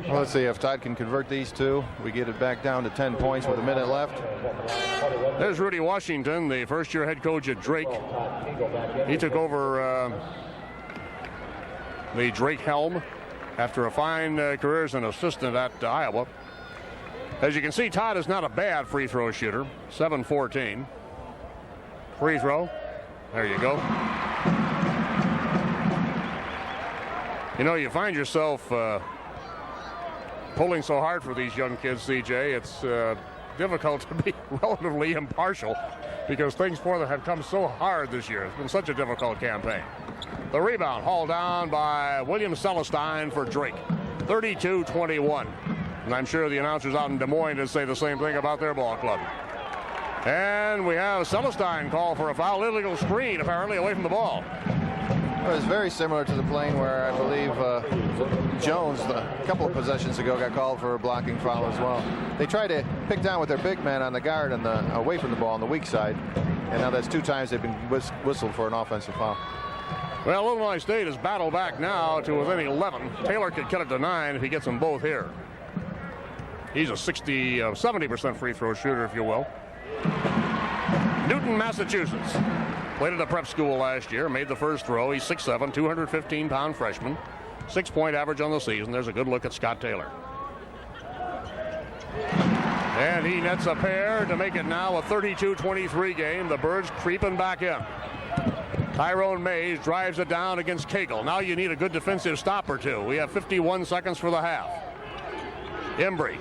Well, let's see if Todd can convert these two. We get it back down to 10 points with a minute left. There's Rudy Washington, the first-year head coach at Drake. He took over the Drake helm after a fine career as an assistant at Iowa. As you can see, Todd is not a bad free throw shooter. 7-14. Free throw. There you go. You know, you find yourself pulling so hard for these young kids, CJ. It's difficult to be relatively impartial because things for them have come so hard this year. It's been such a difficult campaign. The rebound hauled down by William Celestine for Drake. 32-21. And I'm sure the announcers out in Des Moines would say the same thing about their ball club. And we have Celestine call for a foul, illegal screen, apparently, away from the ball. Well, it's very similar to the plane where I believe Jones, a couple of possessions ago, got called for a blocking foul as well. They tried to pick down with their big man on the guard and away from the ball on the weak side. And now that's 2 times they've been whistled for an offensive foul. Well, Illinois State has battled back now to within 11. Taylor could cut it to 9 if he gets them both here. He's a 70% free throw shooter, if you will. Newton, Massachusetts. Played at a prep school last year, made the first throw. He's 6'7", 215-pound freshman. 6-point average on the season. There's a good look at Scott Taylor. And he nets a pair to make it now a 32-23 game. The Birds creeping back in. Tyrone Mays drives it down against Cagle. Now you need a good defensive stop or two. We have 51 seconds for the half. Embry.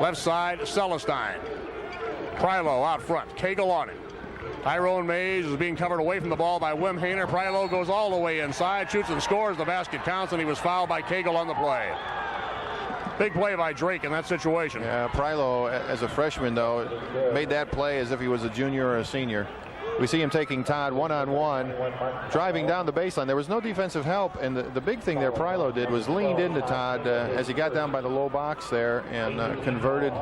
Left side, Celestine. Prylo out front. Cagle on him. Tyrone Mays is being covered away from the ball by Wim Hainer. Prylo goes all the way inside, shoots and scores. The basket counts, and he was fouled by Cagle on the play. Big play by Drake in that situation. Yeah, Prylo, as a freshman, though, made that play as if he was a junior or a senior. We see him taking Todd one-on-one, driving down the baseline. There was no defensive help, and the big thing there Prylo did was leaned into Todd as he got down by the low box there and converted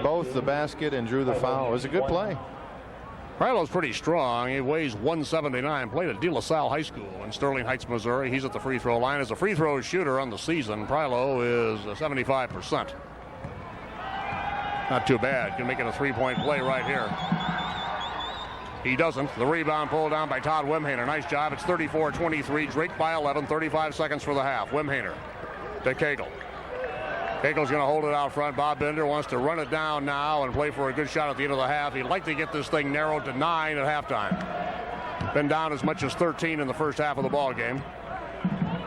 both the basket and drew the foul. It was a good play. Prylo's pretty strong. He weighs 179. Played at De La Salle High School in Sterling Heights, Missouri. He's at the free throw line. As a free throw shooter on the season, Prylo is 75%. Not too bad. Can make it a 3-point play right here. He doesn't. The rebound pulled down by Todd Wimhaner. Nice job. It's 34-23. Drake by 11. 35 seconds for the half. Wimhaner to Cagle. Cagle's going to hold it out front. Bob Bender wants to run it down now and play for a good shot at the end of the half. He'd like to get this thing narrowed to 9 at halftime. Been down as much as 13 in the first half of the ball game.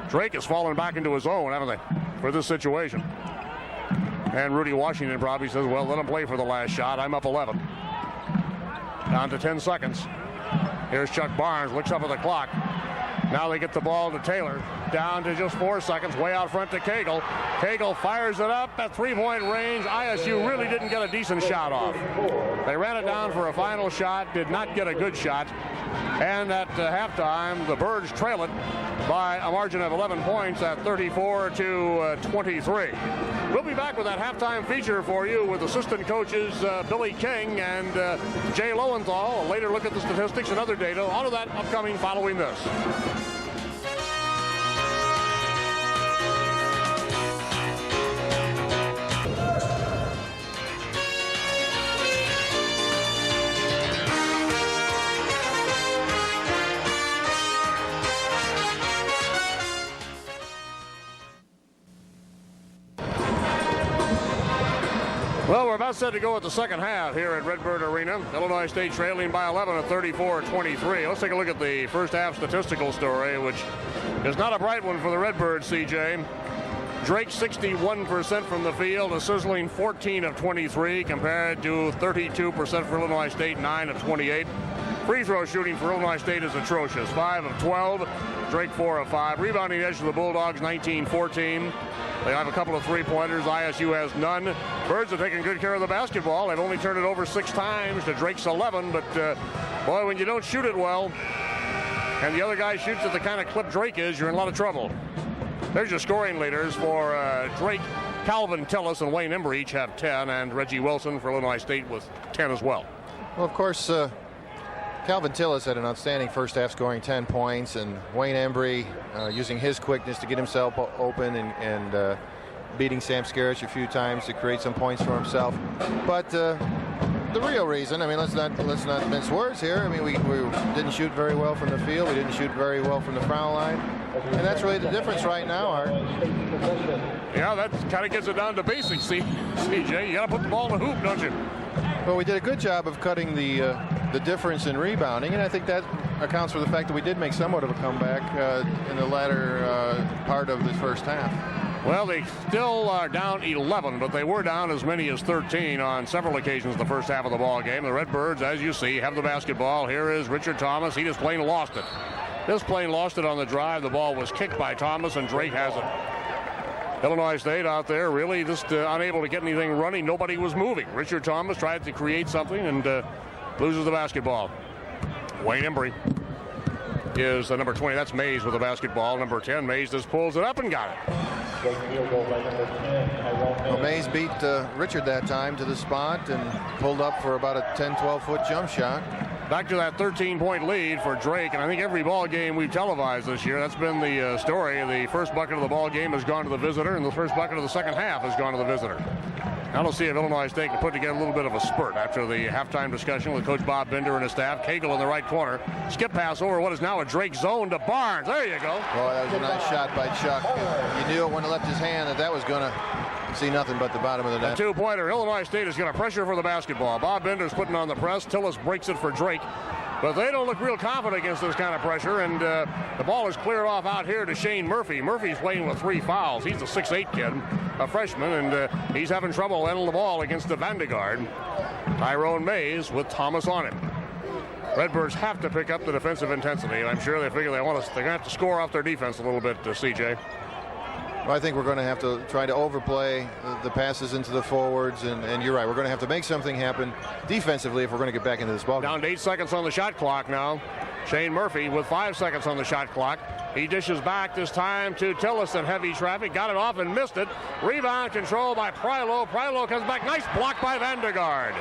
Drake has fallen back into his own, haven't they, for this situation. And Rudy Washington probably says, well, let him play for the last shot. I'm up 11. Down to 10 seconds. Here's Chuck Barnes, looks up at the clock. Now they get the ball to Taylor. Down to just 4 seconds, way out front to Cagle. Cagle fires it up at 3-point range. ISU really didn't get a decent shot off. They ran it down for a final shot, did not get a good shot. And at halftime, the Birds trail it by a margin of 11 points at 34-23. We'll be back with that halftime feature for you with assistant coaches Billy King and Jay Lowenthal. A later look at the statistics and other data. All of that upcoming following this. Well, we're about set to go at the second half here at Redbird Arena. Illinois State trailing by 11 at 34-23. Let's take a look at the first half statistical story, which is not a bright one for the Redbirds, CJ. Drake 61% from the field, a sizzling 14 of 23 compared to 32% for Illinois State, 9 of 28. Free throw shooting for Illinois State is atrocious, 5 of 12. Drake 4 of 5. Rebounding edge to the Bulldogs, 19-14. They have a couple of three-pointers. ISU has none. Birds have taken good care of the basketball. They've only turned it over 6 times to Drake's 11. But, boy, when you don't shoot it well and the other guy shoots at the kind of clip Drake is, you're in a lot of trouble. There's your scoring leaders for Drake. Calvin Tillis and Wayne Embry each have 10, and Reggie Wilson for Illinois State with 10 as well. Well, of course, Calvin Tillis had an outstanding first half, scoring 10 points, and Wayne Embry using his quickness to get himself open and beating Sam Skerich a few times to create some points for himself. But the real reason, I mean, let's not mince words here. I mean, we didn't shoot very well from the field. We didn't shoot very well from the foul line. And that's really the difference right now, Art. Yeah, that kind of gets it down to basics, CJ. You got to put the ball in the hoop, don't you? Well, we did a good job of cutting the difference in rebounding, and I think that accounts for the fact that we did make somewhat of a comeback in the latter part of the first half. Well, they still are down 11, but they were down as many as 13 on several occasions the first half of the ball game. The Redbirds, as you see, have the basketball. Here is Richard Thomas. He just plain lost it. Just plain lost it on the drive. The ball was kicked by Thomas, and Drake has it. Illinois State out there really just unable to get anything running. Nobody was moving. Richard Thomas tried to create something and loses the basketball. Wayne Embry is the number 20. That's Mays with the basketball. Number 10, Mays just pulls it up and got it. Well, Mays beat Richard that time to the spot and pulled up for about a 10-12 foot jump shot. Back to that 13-point lead for Drake, and I think every ball game we've televised this year, that's been the story. The first bucket of the ball game has gone to the visitor, and the first bucket of the second half has gone to the visitor. Now let's see if Illinois State can put together a little bit of a spurt after the halftime discussion with Coach Bob Bender and his staff. Cagle in the right corner. Skip pass over what is now a Drake zone to Barnes. There you go. Boy, that was a nice shot by Chuck. You knew it when he left his hand that was going to see nothing but the bottom of the net. A two-pointer. Illinois State is going to pressure for the basketball. Bob Bender's putting on the press. Tillis breaks it for Drake. But they don't look real confident against this kind of pressure, and the ball is cleared off out here to Shane Murphy. Murphy's playing with 3 fouls. He's a 6'8 kid, a freshman, and he's having trouble handling the ball against the Vandegaard. Tyrone Mays with Thomas on him. Redbirds have to pick up the defensive intensity, and I'm sure they figure they're going to have to score off their defense a little bit, CJ. Well, I think we're going to have to try to overplay the passes into the forwards, and you're right. We're going to have to make something happen defensively if we're going to get back into this ball game. Down to 8 seconds on the shot clock now. Shane Murphy with 5 seconds on the shot clock. He dishes back this time to Tillis in heavy traffic. Got it off and missed it. Rebound controlled by Prylo. Prylo comes back. Nice block by Vandegaard.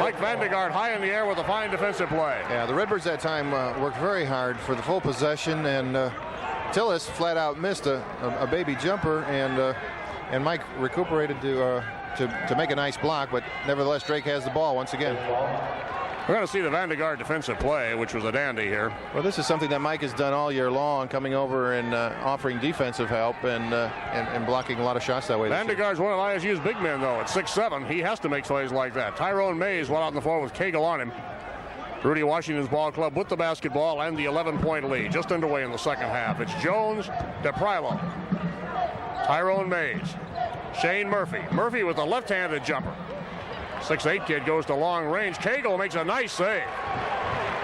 Mike Vandegaard high in the air with a fine defensive play. Yeah, the Redbirds that time worked very hard for the full possession, and Tillis flat out missed a baby jumper, and Mike recuperated to make a nice block, but nevertheless Drake has the ball once again. We're going to see the Vandegaard defensive play, which was a dandy here. Well, this is something that Mike has done all year long, coming over and offering defensive help and blocking a lot of shots that way. Vandegaard's one of ISU's big men, though. At 6'7", he has to make plays like that. Tyrone Mays went out on the floor with Cagle on him. Rudy Washington's ball club with the basketball and the 11-point lead just underway in the second half. It's Jones to Prylo. Tyrone Mays. Shane Murphy. Murphy with a left-handed jumper. 6'8 kid goes to long range. Cagle makes a nice save.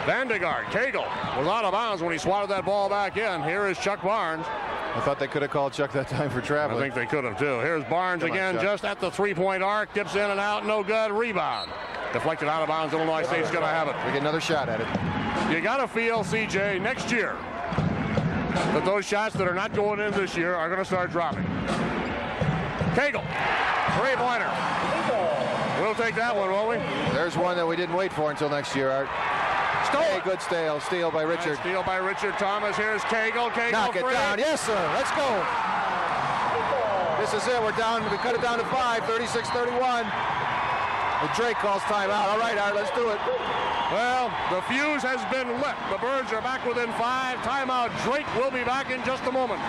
Vandegaard. Cagle was out of bounds when he swatted that ball back in. Here is Chuck Barnes. I thought they could have called Chuck that time for traveling. I think they could have, too. Here's Barnes again, just at the three-point arc. Dips in and out. No good. Rebound. Deflected out of bounds. Illinois State's going to have it. We get another shot at it. You got to feel, CJ, next year that those shots that are not going in this year are going to start dropping. Cagle. Three-pointer. We'll take that one, won't we? There's one that we didn't wait for until next year, Art. Hey, good steal by Richard. Nice steal by Richard Thomas. Here's Cagle. Cagle knock it down. Yes, sir. Let's go. This is it. We're down. We cut it down to 5. 36-31. And Drake calls timeout. All right, Art, let's do it. Well, the fuse has been lit. The Birds are back within 5. Timeout. Drake will be back in just a moment.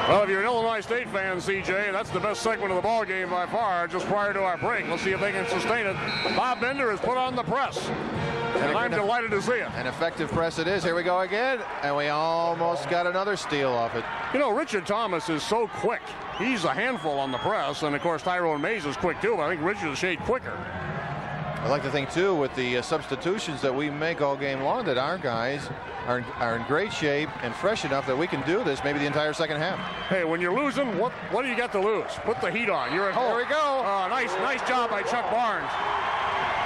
Well, if you're an Illinois State fan, CJ, that's the best segment of the ball game by far, just prior to our break. Let's see if they can sustain it. Bob Bender has put on the press, and I'm delighted to see it. An effective press it is. Here we go again, and we almost got another steal off it. You know, Richard Thomas is so quick. He's a handful on the press, and, of course, Tyrone Mays is quick, too, but I think Richard's a shade quicker. I like to think, too, with the substitutions that we make all game long, that our guys are in great shape and fresh enough that we can do this maybe the entire second half. Hey, when you're losing, what do you got to lose? Put the heat on. You're at home. There we go. Nice job by Chuck Barnes.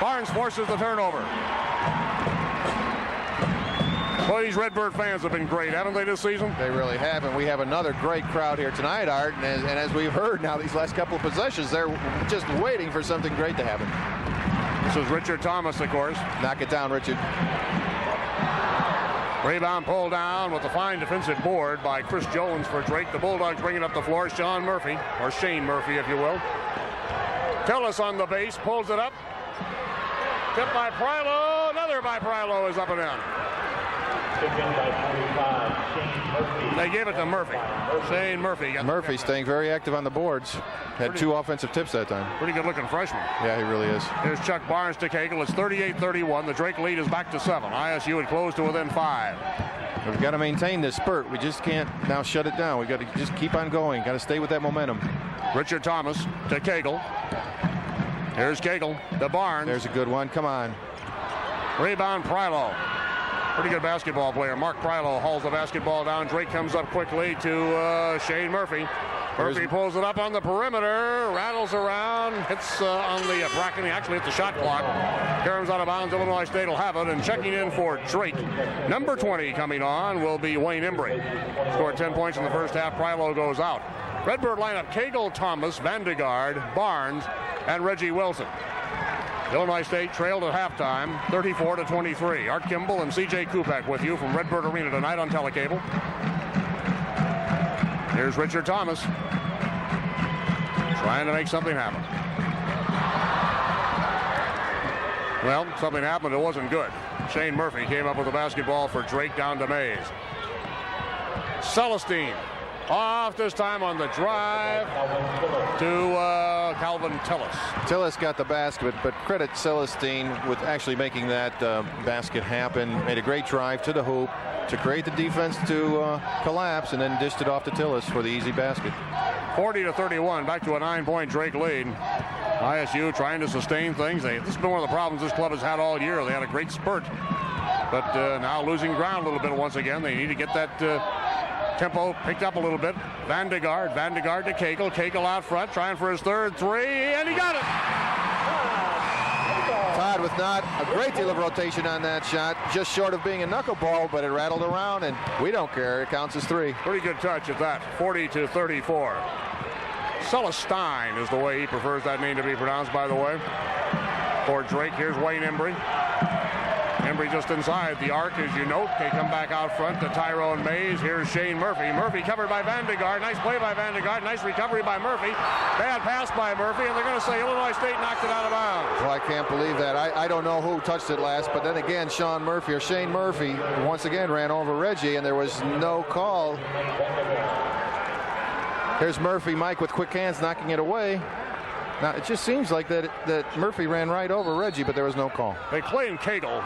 Barnes forces the turnover. Well, these Redbird fans have been great, haven't they, this season? They really have, and we have another great crowd here tonight, Art. And as we've heard now these last couple of possessions, they're just waiting for something great to happen. This is Richard Thomas, of course. Knock it down, Richard. Rebound pulled down with a fine defensive board by Chris Jones for Drake. The Bulldogs bring it up the floor. Sean Murphy, or Shane Murphy, if you will. Tillis on the base, pulls it up. Tipped by Prylo. Another by Prylo is up and down. They gave it to Murphy. Shane Murphy. Murphy staying very active on the boards. Had 2 offensive tips that time. Pretty good looking freshman. Yeah, he really is. Here's Chuck Barnes to Cagle. It's 38-31. The Drake lead is back to 7. ISU had closed to within 5. We've got to maintain this spurt. We just can't now shut it down. We've got to just keep on going. Got to stay with that momentum. Richard Thomas to Cagle. Here's Cagle to Barnes. There's a good one. Come on. Rebound, Prylo. Pretty good basketball player. Mark Prylo hauls the basketball down. Drake comes up quickly to Shane Murphy. Murphy pulls it up on the perimeter, rattles around, hits on the bracket. He actually hit the shot clock. Caroms out of bounds. Illinois State will have it. And checking in for Drake, number 20 coming on will be Wayne Embry. Scored 10 points in the first half. Prylo goes out. Redbird lineup: Cagle, Thomas, Vandegaard, Barnes, and Reggie Wilson. Illinois State trailed at halftime, 34-23. Art Kimball and C.J. Kupek with you from Redbird Arena tonight on telecable. Here's Richard Thomas trying to make something happen. Well, something happened. It wasn't good. Shane Murphy came up with the basketball for Drake down to Mays. Celestine off this time on the drive to Calvin Tillis. Tillis got the basket, but credit Celestine with actually making that basket happen. Made a great drive to the hoop to create the defense to collapse, and then dished it off to Tillis for the easy basket. 40-31, back to a 9-point Drake lead. ISU trying to sustain things. This has been one of the problems this club has had all year. They had a great spurt, but now losing ground a little bit once again. They need to get that tempo picked up a little bit. Vandegaard to Cagle. Cagle out front, trying for his third three, and he got it. Todd with not a great deal of rotation on that shot, just short of being a knuckleball, but it rattled around, and we don't care. It counts as 3. Pretty good touch at that. 40-34. Celestine is the way he prefers that name to be pronounced, by the way. For Drake, here's Wayne Embry. Embry just inside the arc, as you note. They come back out front to Tyrone Mays. Here's Shane Murphy. Murphy covered by Vandegaard. Nice play by Vandegaard. Nice recovery by Murphy. Bad pass by Murphy, and they're going to say Illinois State knocked it out of bounds. Well, I can't believe that. I don't know who touched it last, but then again, Shane Murphy once again ran over Reggie, and there was no call. Here's Murphy, Mike, with quick hands, knocking it away. Now, it just seems like that Murphy ran right over Reggie, but there was no call. They claim Cagle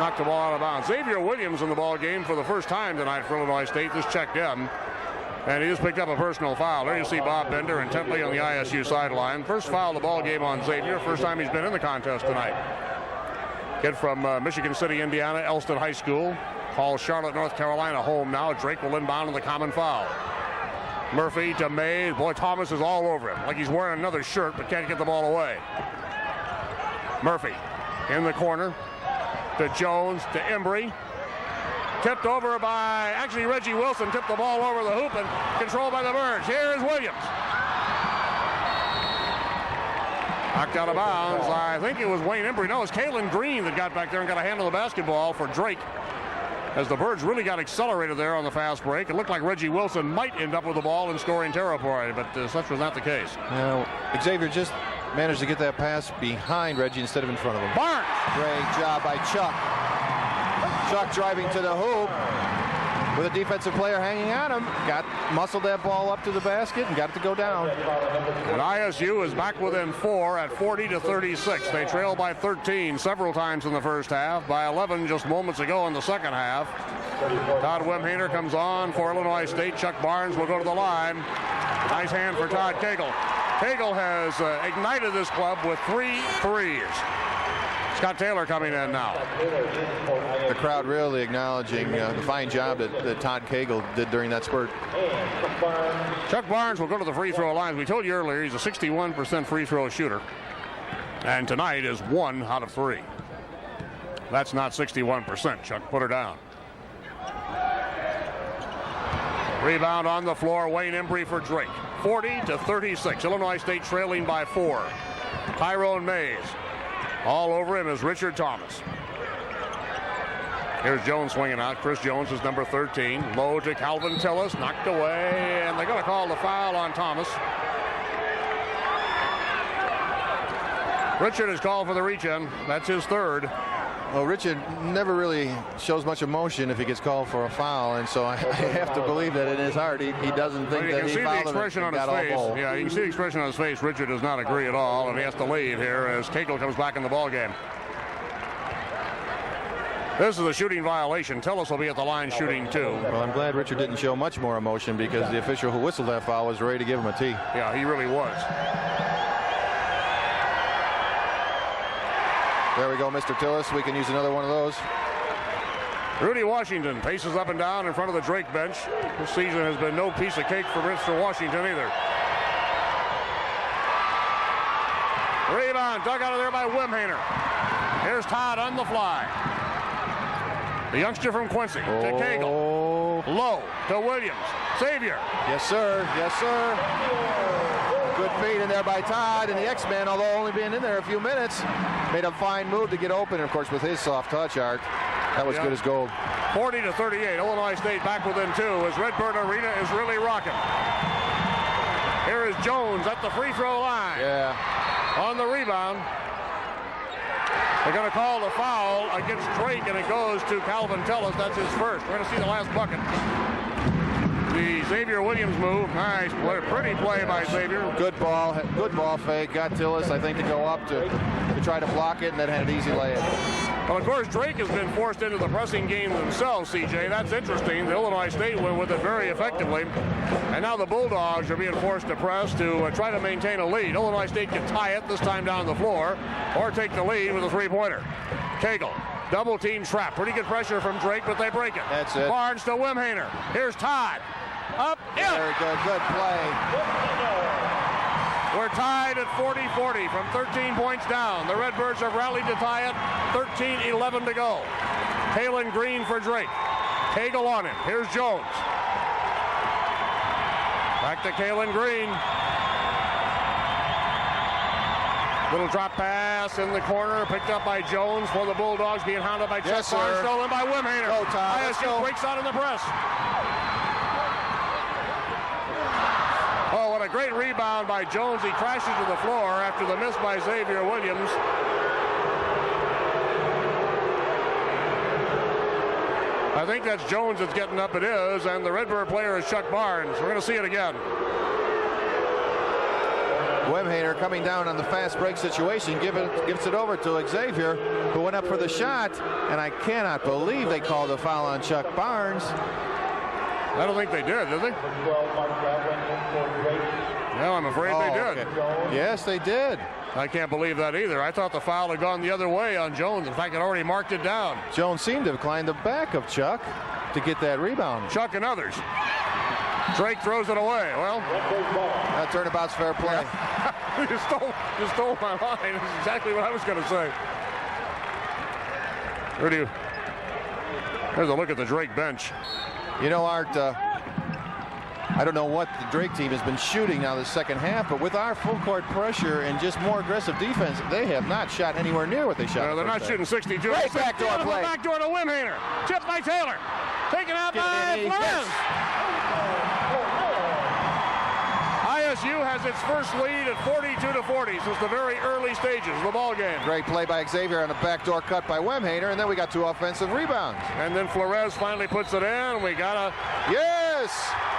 knocked the ball out of bounds. Xavier Williams in the ball game for the first time tonight for Illinois State. Just checked in, and he just picked up a personal foul. There you see Bob Bender intently on the ISU sideline. First foul of the ball game on Xavier. First time he's been in the contest tonight. Kid from Michigan City, Indiana, Elston High School. Calls Charlotte, North Carolina home now. Drake will inbound on the common foul. Murphy to Mays. Boy, Thomas is all over him, like he's wearing another shirt, but can't get the ball away. Murphy in the corner to Jones to Embry. Tipped over by, actually Reggie Wilson tipped the ball over the hoop and controlled by the Birds. Here is Williams. Knocked out of bounds. I think it was Wayne Embry. No, it was Kalen Green that got back there and got a hand on the basketball for Drake. As the Birds really got accelerated there on the fast break. It looked like Reggie Wilson might end up with the ball in scoring territory, but such was not the case. Now, Xavier just managed to get that pass behind Reggie instead of in front of him. Barnes! Great job by Chuck. Chuck driving to the hoop with a defensive player hanging on him. Muscled that ball up to the basket and got it to go down. And ISU is back within 4 at 40-36. They trailed by 13 several times in the first half, by 11 just moments ago in the second half. Todd Wimhainer comes on for Illinois State. Chuck Barnes will go to the line. Nice hand for Todd Cagle. Cagle has ignited this club with 3 threes. Scott Taylor coming in now. The crowd really acknowledging the fine job that Todd Cagle did during that spurt. Chuck Barnes will go to the free throw line. We told you earlier he's a 61% free throw shooter. And tonight is 1 out of 3. That's not 61%. Chuck, put her down. Rebound on the floor. Wayne Embry for Drake. 40-36. Illinois State trailing by 4. Tyrone Mays. All over him is Richard Thomas. Here's Jones swinging out. Chris Jones is number 13. Low to Calvin Tillis. Knocked away. And they're going to call the foul on Thomas. Richard is called for the reach-in. That's his third. Well, Richard never really shows much emotion if he gets called for a foul, and so I have to believe that in his heart he doesn't think that he fouled him. You can see the expression on his face. Yeah, you can see the expression on his face. Richard does not agree at all, and he has to leave here as Cagle comes back in the ball game. This is a shooting violation. Tillis will be at the line shooting 2. Well, I'm glad Richard didn't show much more emotion because the official who whistled that foul was ready to give him a tee. Yeah, he really was. There we go, Mr. Tillis. We can use another one of those. Rudy Washington paces up and down in front of the Drake bench. This season has been no piece of cake for Mr. Washington either. Rebound dug out of there by Wimhainer. Here's Todd on the fly. The youngster from Quincy to Cagle. Low to Williams. Xavier. Yes, sir. Yes, sir. Good feed in there by Todd, and the X-Man, although only being in there a few minutes, made a fine move to get open. And of course, with his soft touch, Art, that was good as gold. 40-38. Illinois State back within 2 as Redbird Arena is really rocking. Here is Jones at the free throw line. Yeah. On the rebound. They're going to call the foul against Drake, and it goes to Calvin Tillis. That's his first. We're going to see the last bucket. The Xavier Williams move. Nice play. Pretty play by Xavier. Good ball fake. Got Tillis, I think, to go up to try to block it, and then had an easy layup. Well, of course, Drake has been forced into the pressing game themselves, CJ. That's interesting. The Illinois State went with it very effectively. And now the Bulldogs are being forced to press to try to maintain a lead. Illinois State can tie it this time down the floor or take the lead with a three-pointer. Cagle, double team trap. Pretty good pressure from Drake, but they break it. That's it. Barnes to Wimhainer. Here's Todd. Up, in. Very good. Good play. We're tied at 40-40 from 13 points down. The Redbirds have rallied to tie it. 13-11 to go. Kalen Green for Drake. Cagle on him. Here's Jones. Back to Kalen Green. Little drop pass in the corner, picked up by Jones for the Bulldogs, being hounded by Chuck Barnes, stolen by Wimhainer. Go, Todd. ISU breaks out in the press. Oh, what a great rebound by Jones. He crashes to the floor after the miss by Xavier Williams. I think that's Jones that's getting up. It is, and the Redbird player is Chuck Barnes. We're going to see it again. Wimhainer coming down on the fast break situation, gives it over to Xavier, who went up for the shot, and I cannot believe they called a foul on Chuck Barnes. I don't think they did they? No, I'm afraid they did. Okay. Yes, they did. I can't believe that either. I thought the foul had gone the other way on Jones. In fact, it already marked it down. Jones seemed to have climbed the back of Chuck to get that rebound. Chuck and others. Drake throws it away. Well, that turnabout's fair play. you stole my line. That's exactly what I was going to say. There's a look at the Drake bench. You know, Art, I don't know what the Drake team has been shooting now the second half, but with our full court pressure and just more aggressive defense, they have not shot anywhere near what they shot. No, they're not shooting 62. Great backdoor play. Backdoor to Wimhainer. Tipped by Taylor. Taken out by Flores. ISU has its first lead at 42-40 since the very early stages of the ball game. Great play by Xavier on a backdoor cut by Wimhainer, and then we got 2 offensive rebounds. And then Flores finally puts it in. We got a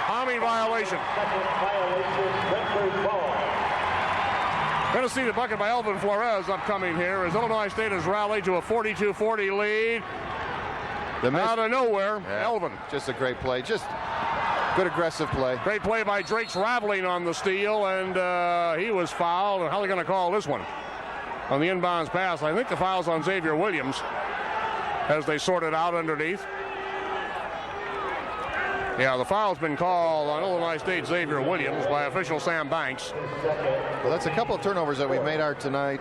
Tommy violation. Going to see the bucket by Elvin Flores upcoming here as Illinois State has rallied to a 42-40 lead. Out of nowhere, Elvin. Just a great play. Just good aggressive play. Great play by Drake Raveling on the steal, and he was fouled. How are they going to call this one? On the inbounds pass. I think the foul's on Xavier Williams as they sort it out underneath. Yeah, the foul's been called on Illinois State Xavier Williams by official Sam Banks. Well, that's a couple of turnovers that we've made out tonight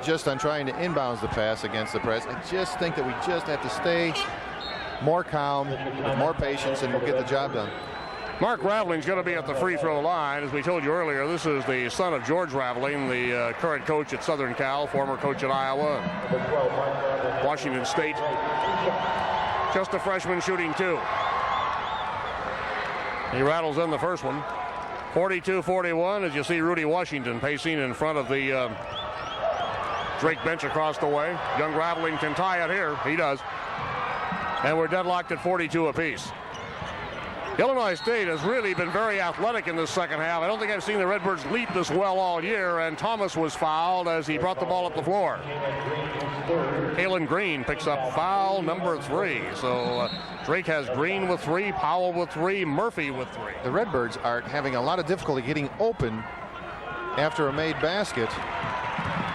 just on trying to inbounds the pass against the press. I just think that we just have to stay more calm, with more patience, and we'll get the job done. Mark Raveling's going to be at the free throw line. As we told you earlier, this is the son of George Raveling, the current coach at Southern Cal, former coach at Iowa, Washington State. Just a freshman shooting 2. He rattles in the first one. 42-41 as you see Rudy Washington pacing in front of the Drake bench across the way. Young Raveling can tie it here. He does. And we're deadlocked at 42 apiece. Illinois State has really been very athletic in this second half. I don't think I've seen the Redbirds leap this well all year, and Thomas was fouled as he brought the ball up the floor. Kalen Green picks up foul number 3. So Drake has Green with 3, Powell with 3, Murphy with 3. The Redbirds are having a lot of difficulty getting open after a made basket.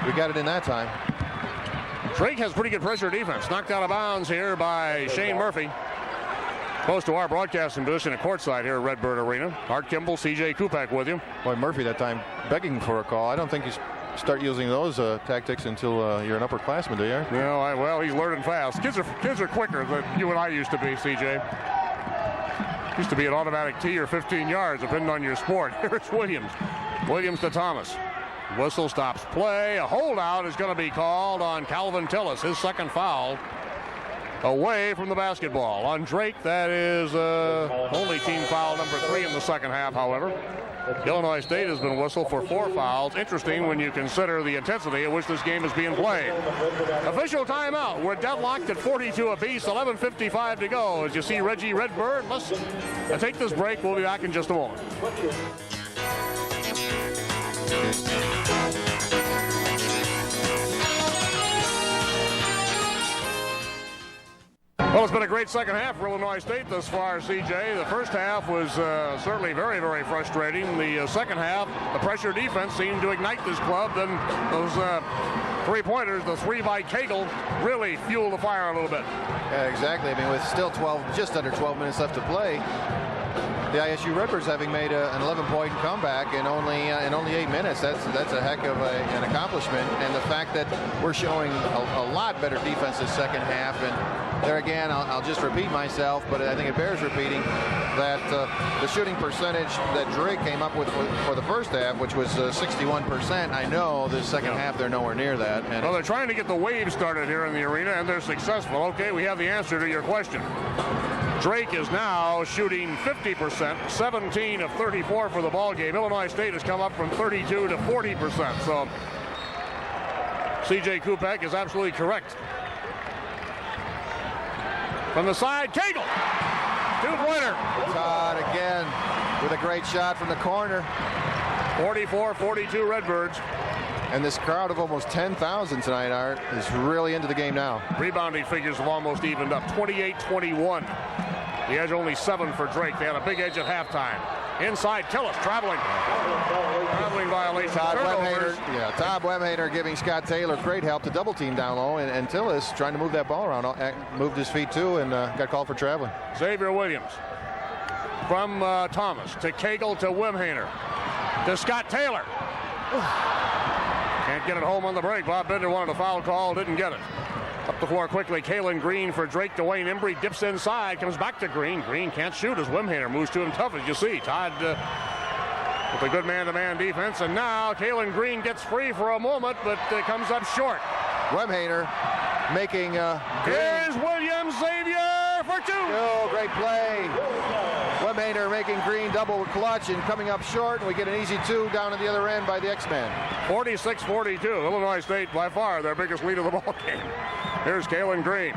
We got it in that time. Drake has pretty good pressure defense. Knocked out of bounds here by Shane Murphy. Close to our broadcasting position at courtside here at Redbird Arena. Art Kimball, C.J. Kupek with you. Boy, Murphy that time begging for a call. I don't think you start using those tactics until you're an upperclassman, do you? Well, he's learning fast. Kids are quicker than you and I used to be, C.J. Used to be an automatic tee or 15 yards, depending on your sport. Here's Williams. Williams to Thomas. Whistle stops play. A holdout is going to be called on Calvin Tillis, his second foul. Away from the basketball. On Drake, that is only team foul number 3 in the second half, however. Illinois State has been whistled for 4 fouls. Interesting when you consider the intensity at which this game is being played. Official timeout. We're deadlocked at 42 apiece, 11:55 to go. As you see Reggie Redbird, let's take this break. We'll be back in just a moment. Well, it's been a great second half for Illinois State thus far, C.J. The first half was certainly very, very frustrating. The second half, the pressure defense seemed to ignite this club. Then those 3-pointers, the 3 by Cagle, really fueled the fire a little bit. Yeah, exactly. I mean, with still just under 12 minutes left to play, the ISU Redbirds having made an 11-point comeback in only 8 minutes. That's a heck of an accomplishment. And the fact that we're showing a lot better defense this second half, and there again, I'll just repeat myself, but I think it bears repeating that the shooting percentage that Drake came up with for the first half, which was 61%, I know the second half they're nowhere near that. And well, they're trying to get the wave started here in the arena, and they're successful. Okay, we have the answer to your question. Drake is now shooting 50%, 17 of 34 for the ball game. Illinois State has come up from 32 to 40%. So C.J. Kupek is absolutely correct. From the side, Cagle, 2-pointer. Todd again with a great shot from the corner. 44-42 Redbirds. And this crowd of almost 10,000 tonight, Art, is really into the game now. Rebounding figures have almost evened up, 28-21. The edge only 7 for Drake. They had a big edge at halftime. Inside, Tillis traveling violation. Todd Webhater giving Scott Taylor great help to double team down low, and Tillis trying to move that ball around, moved his feet too, and got called for traveling. Xavier Williams from Thomas to Cagle to Webhater to Scott Taylor. Can't get it home on the break. Bob Bender wanted a foul call, didn't get it. Up the floor quickly, Kalen Green for Drake to Wayne Embry, dips inside, comes back to Green. Green can't shoot as Webhater moves to him tough, as you see. Todd with a good man-to-man defense, and now Kalen Green gets free for a moment, but comes up short. Webhater making Here's Williams, Xavier for 2. Oh, great play. Webhater making Green double clutch and coming up short, and we get an easy 2 down at the other end by the X-Man. 46-42. Illinois State by far their biggest lead of the ball game. Here's Kalen Green.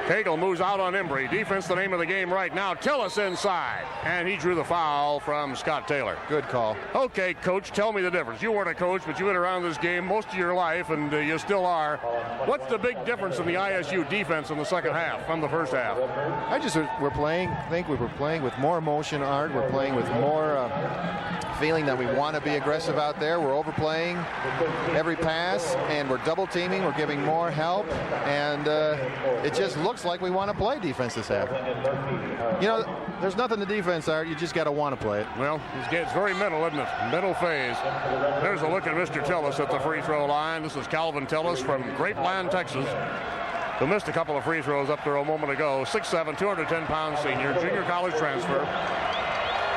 Cagle moves out on Embry. Defense the name of the game right now. Tillis inside. And he drew the foul from Scott Taylor. Good call. Okay, Coach, tell me the difference. You weren't a coach, but you've been around this game most of your life, and you still are. What's the big difference in the ISU defense in the second half from the first half? I think we were playing with more emotion, Art. We're playing with more feeling that we want to be aggressive out there. We're overplaying every pass, and we're double teaming. We're giving more help, and it just looks like we want to play defense this half. You know, there's nothing to defense, Art. You just got to want to play it. Well, it's very mental, isn't it? Mental phase. There's a look at Mr. Tillis at the free throw line. This is Calvin Tillis from Grapeland, Texas, who missed a couple of free throws up there a moment ago. 6'7", 210-pound senior, junior college transfer,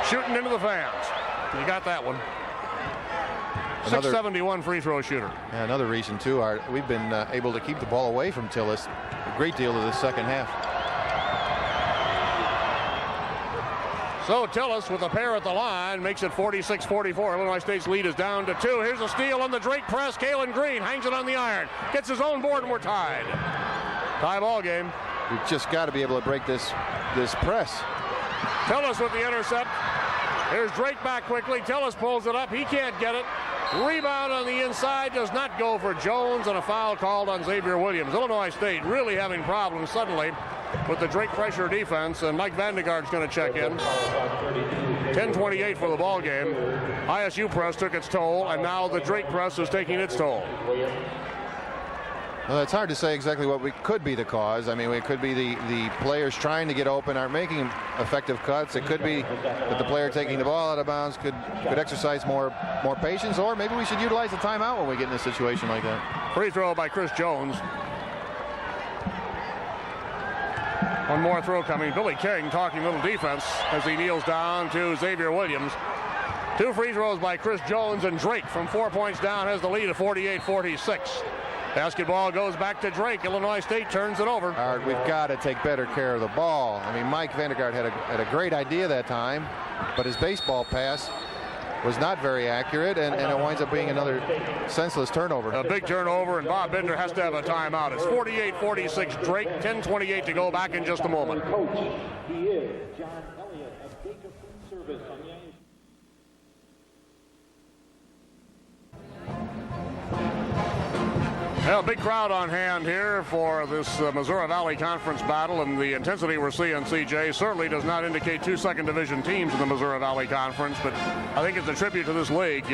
shooting into the fans. You got that one. 671 free throw shooter. Yeah, another reason too, Art, we've been able to keep the ball away from Tillis a great deal of the second half. So Tillis with a pair at the line makes it 46-44. Illinois State's lead is down to 2. Here's a steal on the Drake press. Kalen Green hangs it on the iron. Gets his own board and we're tied. Tie ball game. We've just got to be able to break this press. Tillis with the intercept. Here's Drake back quickly. Tillis pulls it up. He can't get it. Rebound on the inside does not go for Jones, and a foul called on Xavier Williams. Illinois State really having problems suddenly with the Drake pressure defense, and Mike Vandegaard's going to check in. 10:28 for the ball game. ISU press took its toll, and now the Drake press is taking its toll. Well, it's hard to say exactly what could be the cause. I mean, it could be the players trying to get open aren't making effective cuts. It could be that the player taking the ball out of bounds could exercise more patience, or maybe we should utilize the timeout when we get in a situation like that. Free throw by Chris Jones. One more throw coming. Billy King talking a little defense as he kneels down to Xavier Williams. 2 free throws by Chris Jones, and Drake from 4 points down has the lead at 48-46. Basketball goes back to Drake. Illinois State turns it over. All right, we've got to take better care of the ball. I mean, Mike Vandegaard had a great idea that time, but his baseball pass was not very accurate, and it winds up being another senseless turnover. A big turnover, and Bob Bender has to have a timeout. It's 48-46 Drake, 10:28 to go. Back in just a moment. Coach, he is John Elliott of Baker Food Service on the ISU. Well, big crowd on hand here for this Missouri Valley Conference battle, and the intensity we're seeing, CJ, certainly does not indicate 2 second division teams in the Missouri Valley Conference, but I think it's a tribute to this league.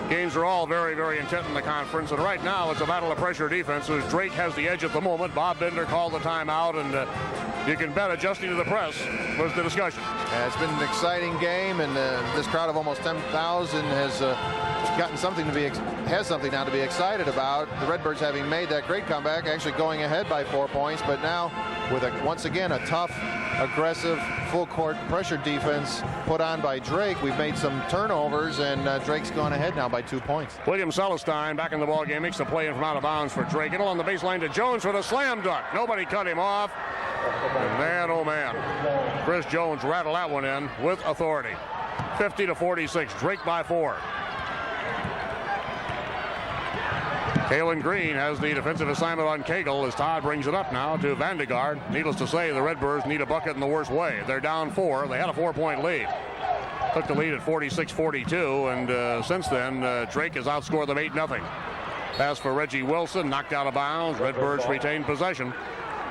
Games are all very, very intense in the conference, and right now it's a battle of pressure defense as Drake has the edge at the moment. Bob Bender called the timeout, and you can bet adjusting to the press was the discussion. It's been an exciting game, and this crowd of almost 10,000 has gotten something has something now to be excited about. The Redbirds having made that great comeback, actually going ahead by 4 points, but now with once again a tough, aggressive, full court pressure defense put on by Drake. We've made some turnovers, and Drake's gone ahead now by 2 points. William Celestine back in the ball game, makes the play in from out of bounds for Drake. And on the baseline to Jones for the slam dunk. Nobody cut him off. And man, oh man, Chris Jones rattled that one in with authority. 50-46, Drake by 4. Kalen Green has the defensive assignment on Cagle as Todd brings it up now to Vandegaard. Needless to say, the Redbirds need a bucket in the worst way. They're down 4. They had a 4-point lead. Took the lead at 46-42, and since then, Drake has outscored them 8-0. Pass for Reggie Wilson, knocked out of bounds. Redbirds retain possession.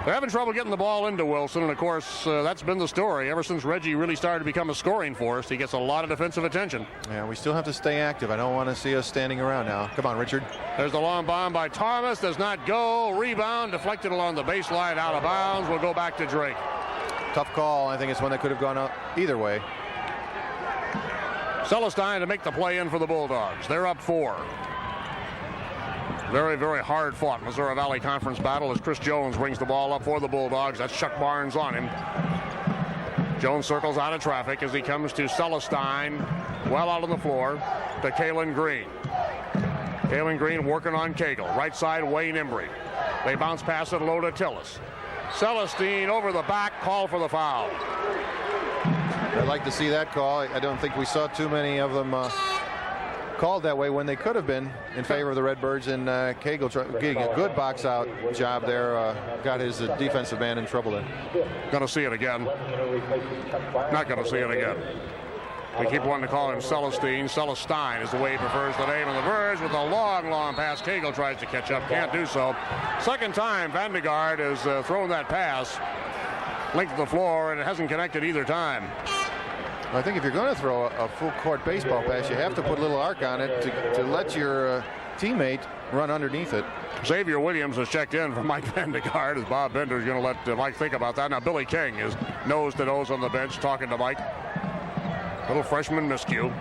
They're having trouble getting the ball into Wilson, and of course, that's been the story. Ever since Reggie really started to become a scoring force, he gets a lot of defensive attention. Yeah, we still have to stay active. I don't want to see us standing around now. Come on, Richard. There's the long bomb by Thomas. Does not go. Rebound deflected along the baseline, out of bounds. We'll go back to Drake. Tough call. I think it's one that could have gone out either way. Celestine to make the play in for the Bulldogs. They're up 4. Very, very hard fought Missouri Valley Conference battle as Chris Jones brings the ball up for the Bulldogs. That's Chuck Barnes on him. Jones circles out of traffic as he comes to Celestine, well out on the floor, to Kalen Green. Kalen Green working on Cagle. Right side, Wayne Embry. They bounce pass it low to Tillis. Celestine over the back, call for the foul. I'd like to see that call. I don't think we saw too many of them called that way when they could have been in favor of the Redbirds, and Cagle getting a good box out job there, got his defensive man in trouble there. Gonna see it again. Not gonna see it again. We keep wanting to call him Celestine. Celestine is the way he prefers the name on the verge with a long, long pass. Cagle tries to catch up, can't do so. Second time Vandegaard has thrown that pass length of the floor, and it hasn't connected either time. I think if you're going to throw a full court baseball pass, you have to put a little arc on it to let your teammate run underneath it. Xavier Williams has checked in for Mike Vandegaard as Bob Bender is going to let Mike think about that. Now Billy King is nose to nose on the bench talking to Mike. Little freshman miscue.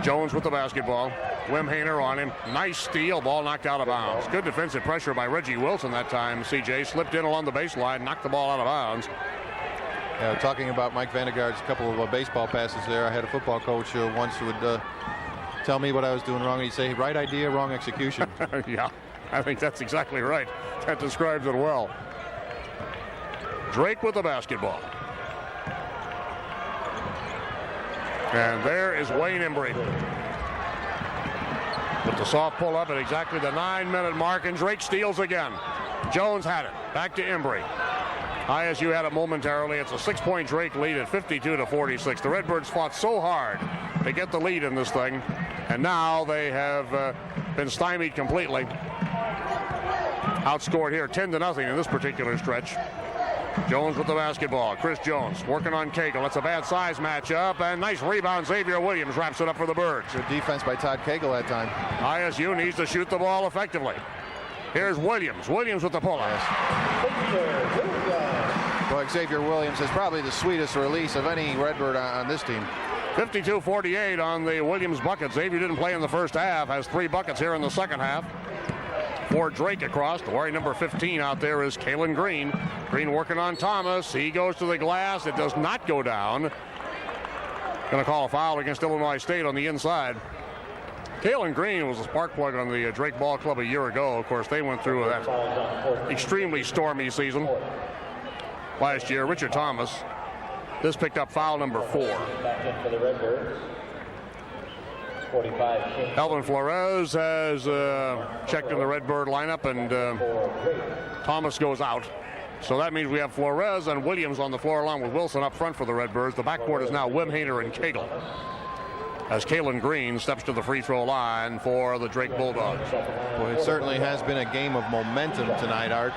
Jones with the basketball. Wim Hainer on him. Nice steal. Ball knocked out of bounds. Good defensive pressure by Reggie Wilson that time. CJ slipped in along the baseline, knocked the ball out of bounds. Talking about Mike Vandegaard's couple of baseball passes there, I had a football coach once who would tell me what I was doing wrong. He'd say, right idea, wrong execution. Yeah, I think that's exactly right. That describes it well. Drake with the basketball. And there is Wayne Embry with the soft pull up at exactly the 9-minute mark, and Drake steals again. Jones had it. Back to Embry. ISU had it momentarily. It's a 6-point Drake lead at 52-46. The Redbirds fought so hard to get the lead in this thing, and now they have been stymied completely. Outscored here 10-0 in this particular stretch. Jones with the basketball. Chris Jones working on Cagle. It's a bad size matchup, and nice rebound. Xavier Williams wraps it up for the Birds. Good defense by Todd Cagle that time. ISU needs to shoot the ball effectively. Here's Williams. Williams with the pull-up. Well, Xavier Williams is probably the sweetest release of any Redbird on this team. 52-48 on the Williams bucket. Xavier didn't play in the first half. Has 3 buckets here in the second half. For Drake across. Wearing number 15 out there is Kalen Green. Green working on Thomas. He goes to the glass. It does not go down. Going to call a foul against Illinois State on the inside. Kalen Green was a spark plug on the Drake Ball Club a year ago. Of course, they went through that extremely stormy season last year. Richard Thomas. This picked up foul number 4. Back in for the Redbirds. 45. Alvin Flores has checked in the Redbird lineup, and Thomas goes out. So that means we have Flores and Williams on the floor along with Wilson up front for the Redbirds. The backcourt is now Wimhainer and Cagle, as Kalen Green steps to the free throw line for the Drake Bulldogs. Well, it certainly has been a game of momentum tonight, Art.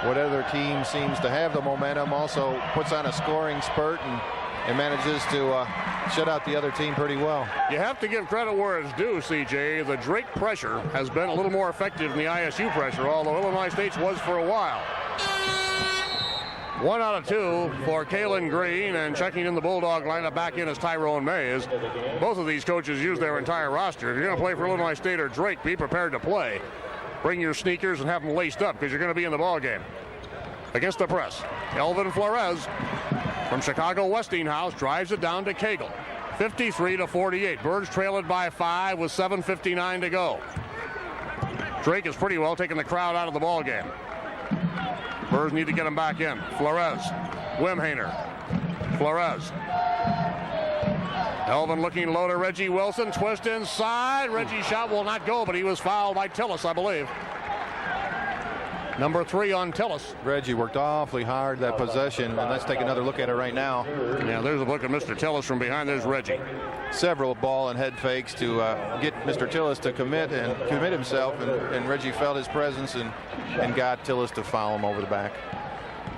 What other team seems to have the momentum also puts on a scoring spurt and manages to shut out the other team pretty well. You have to give credit where it's due, CJ. The Drake pressure has been a little more effective than the ISU pressure, although Illinois State's was for a while. 1 out of 2 for Kalen Green, and checking in the Bulldog lineup back in as Tyrone Mays. Both of these coaches use their entire roster. If you're going to play for Illinois State or Drake, be prepared to play. Bring your sneakers and have them laced up, because you're going to be in the ball game. Against the press, Elvin Flores from Chicago Westinghouse drives it down to Cagle. 53-48. Birds trail it by 5 with 7:59 to go. Drake is pretty well taking the crowd out of the ball game. Birds need to get him back in. Flores, Wimhainer, Flores. Elvin looking low to Reggie Wilson. Twist inside. Reggie's shot will not go, but he was fouled by Tillis, I believe. Number 3 on Tillis. Reggie worked awfully hard that possession, and let's take another look at it right now. Yeah, there's a look at Mr. Tillis from behind. There's Reggie. Several ball and head fakes to get Mr. Tillis to commit himself, and Reggie felt his presence and got Tillis to foul him over the back.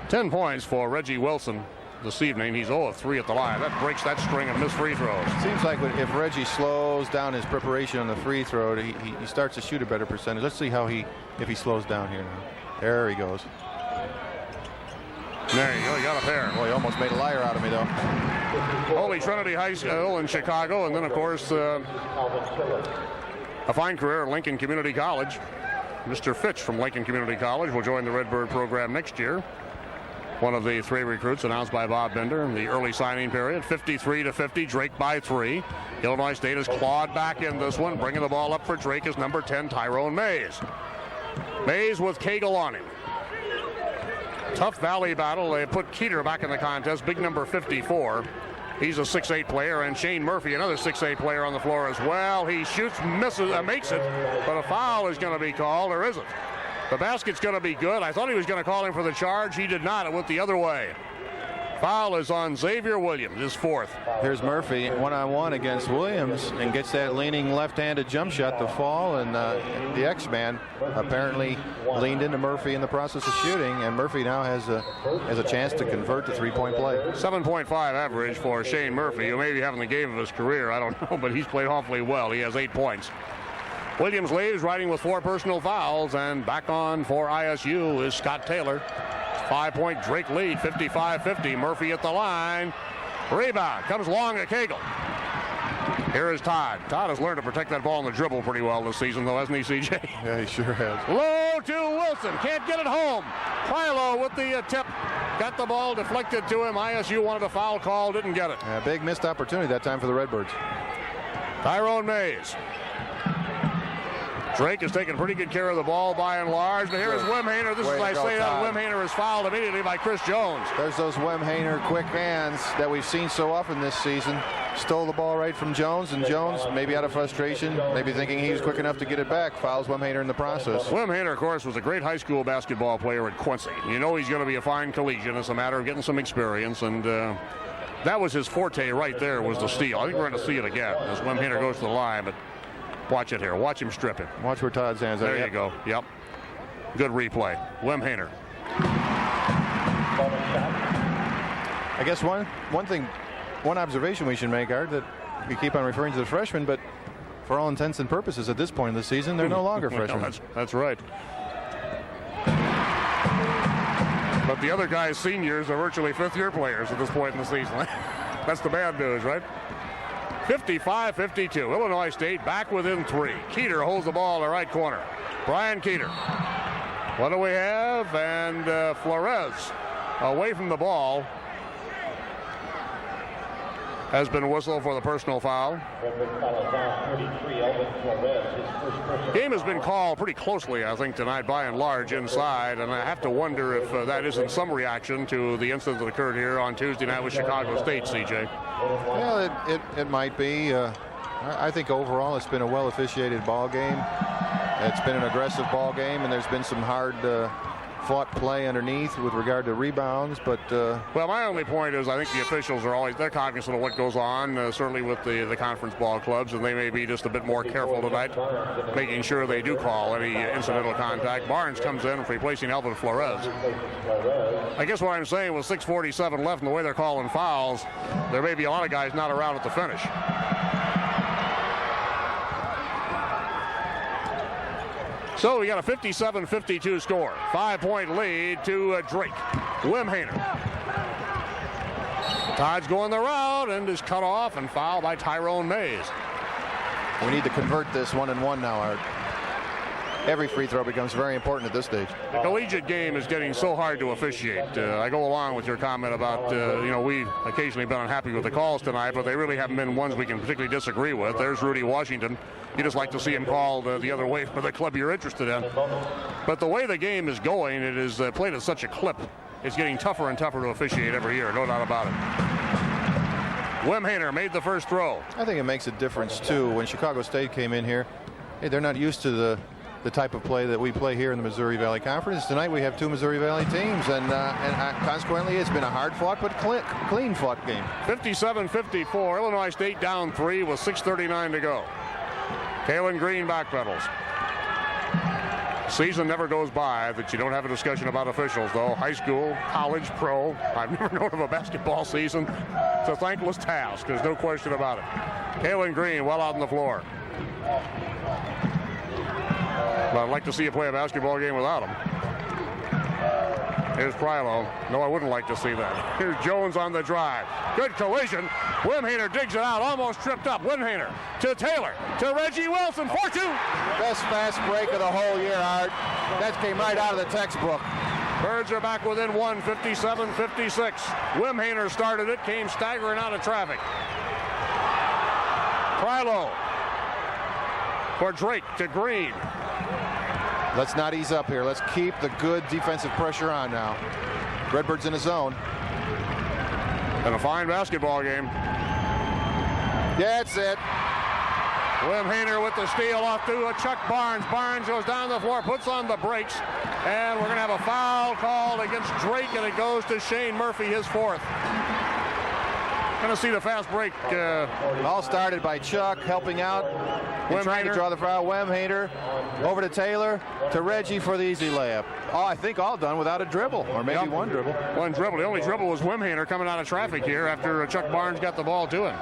10 points for Reggie Wilson this evening. He's 0 of 3 at the line. That breaks that string of missed free throws. Seems like if Reggie slows down his preparation on the free throw, he starts to shoot a better percentage. Let's see if he slows down here now. There he goes. There you go. You got a pair. Boy, he almost made a liar out of me, though. Holy Trinity High School in Chicago, and then, of course, a fine career at Lincoln Community College. Mr. Fitch from Lincoln Community College will join the Redbird program next year. One of the 3 recruits announced by Bob Bender in the early signing period. 53-50, Drake by 3. Illinois State has clawed back in this one. Bringing the ball up for Drake is number 10, Tyrone Mays. Mays with Cagle on him. Tough Valley battle. They put Keeter back in the contest, big number 54. He's a 6'8 player, and Shane Murphy, another 6'8 player on the floor as well. He shoots, misses, makes it, but a foul is going to be called, or is it? The basket's going to be good. I thought he was going to call him for the charge. He did not. It went the other way. Foul is on Xavier Williams, his 4th. Here's Murphy one-on-one against Williams and gets that leaning left-handed jump shot to fall, and the X-Man apparently leaned into Murphy in the process of shooting, and Murphy now has a chance to convert to 3-point play. 7.5 average for Shane Murphy, who may be having the game of his career. I don't know, but he's played awfully well. He has 8 points. Williams leaves, riding with 4 personal fouls, and back on for ISU is Scott Taylor. 5-point Drake lead, 55-50. Murphy at the line. Rebound. Comes long at Cagle. Here is Todd. Todd has learned to protect that ball in the dribble pretty well this season, though, hasn't he, CJ? Yeah, he sure has. Low to Wilson. Can't get it home. Philo with the tip. Got the ball deflected to him. ISU wanted a foul call. Didn't get it. Yeah, big missed opportunity that time for the Redbirds. Tyrone Mays. Drake has taken pretty good care of the ball by and large. But here's Wimhaner. This is I say that Wimhaner is fouled immediately by Chris Jones. There's those Wimhaner quick hands that we've seen so often this season. Stole the ball right from Jones, and Jones, maybe out of frustration, maybe thinking he was quick enough to get it back, fouls Wimhaner in the process. Wimhaner, of course, was a great high school basketball player at Quincy. You know he's going to be a fine collegiate. It's a matter of getting some experience, and that was his forte right there, was the steal. I think we're going to see it again as Wimhaner goes to the line, but watch it here. Watch him strip it. Watch where Todd's hands are. There you go. Yep. Good replay. Wimhaner. I guess one observation we should make, Art, that we keep on referring to the freshmen, but for all intents and purposes at this point in the season, they're no longer freshmen. No, that's right. But the other guys, seniors, are virtually fifth-year players at this point in the season. That's the bad news, right? 55-52. Illinois State back within 3. Keeter holds the ball in the right corner. Brian Keeter. What do we have? And Flores away from the ball. Has been whistled for the personal foul. Game has been called pretty closely, I think, tonight by and large inside, and I have to wonder if that isn't some reaction to the incident that occurred here on Tuesday night with Chicago State, CJ. Well, it might be. I think overall it's been a well officiated ball game. It's been an aggressive ball game, and there's been some hard fought play underneath with regard to rebounds, but well, my only point is I think the officials are they're cognizant of what goes on, certainly with the conference ball clubs, and they may be just a bit more careful tonight, making sure they do call any incidental contact. Barnes comes in replacing Alvin Flores. I guess what I'm saying, with 6:47 left and the way they're calling fouls, there may be a lot of guys not around at the finish. So we got a 57-52 score. 5-point lead to Drake. Wimhaner. Todd's going the route and is cut off and fouled by Tyrone Mays. We need to convert this 1-and-1 now, Art. Every free throw becomes very important at this stage. The collegiate game is getting so hard to officiate. I go along with your comment about, we've occasionally been unhappy with the calls tonight, but they really haven't been ones we can particularly disagree with. There's Rudy Washington. You just like to see him called the other way for the club you're interested in. But the way the game is going, it is played at such a clip. It's getting tougher and tougher to officiate every year, no doubt about it. Wimhaner made the first throw. I think it makes a difference, too. When Chicago State came in here, hey, they're not used to the type of play that we play here in the Missouri Valley Conference. Tonight we have two Missouri Valley teams, and consequently it's been a hard-fought but clean-fought game. 57-54. Illinois State down 3 with 6:39 to go. Kalen Green backpedals. Season never goes by that you don't have a discussion about officials, though. High school, college, pro. I've never known of a basketball season. It's a thankless task. There's no question about it. Kalen Green well out on the floor. But I'd like to see you play a basketball game without him. Here's Prylo. No, I wouldn't like to see that. Here's Jones on the drive. Good collision. Wimhaner digs it out, almost tripped up. Wimhaner to Taylor, to Reggie Wilson, 4-2. Best fast break of the whole year, Art. That came right out of the textbook. Birds are back within 1, 57-56. Wimhaner started it, came staggering out of traffic. Prylo for Drake to Green. Let's not ease up here. Let's keep the good defensive pressure on now. Redbirds in a zone. And a fine basketball game. Yeah, that's it. Wimhaner with the steal off to Chuck Barnes. Barnes goes down the floor, puts on the brakes, and we're going to have a foul called against Drake, and it goes to Shane Murphy, his fourth. Going to see the fast break. All started by Chuck helping out. Trying to draw the foul. Wimhaner over to Taylor, to Reggie for the easy layup. I think all done without a dribble, or maybe one dribble. One dribble. The only dribble was Wimhaner coming out of traffic here after Chuck Barnes got the ball to him.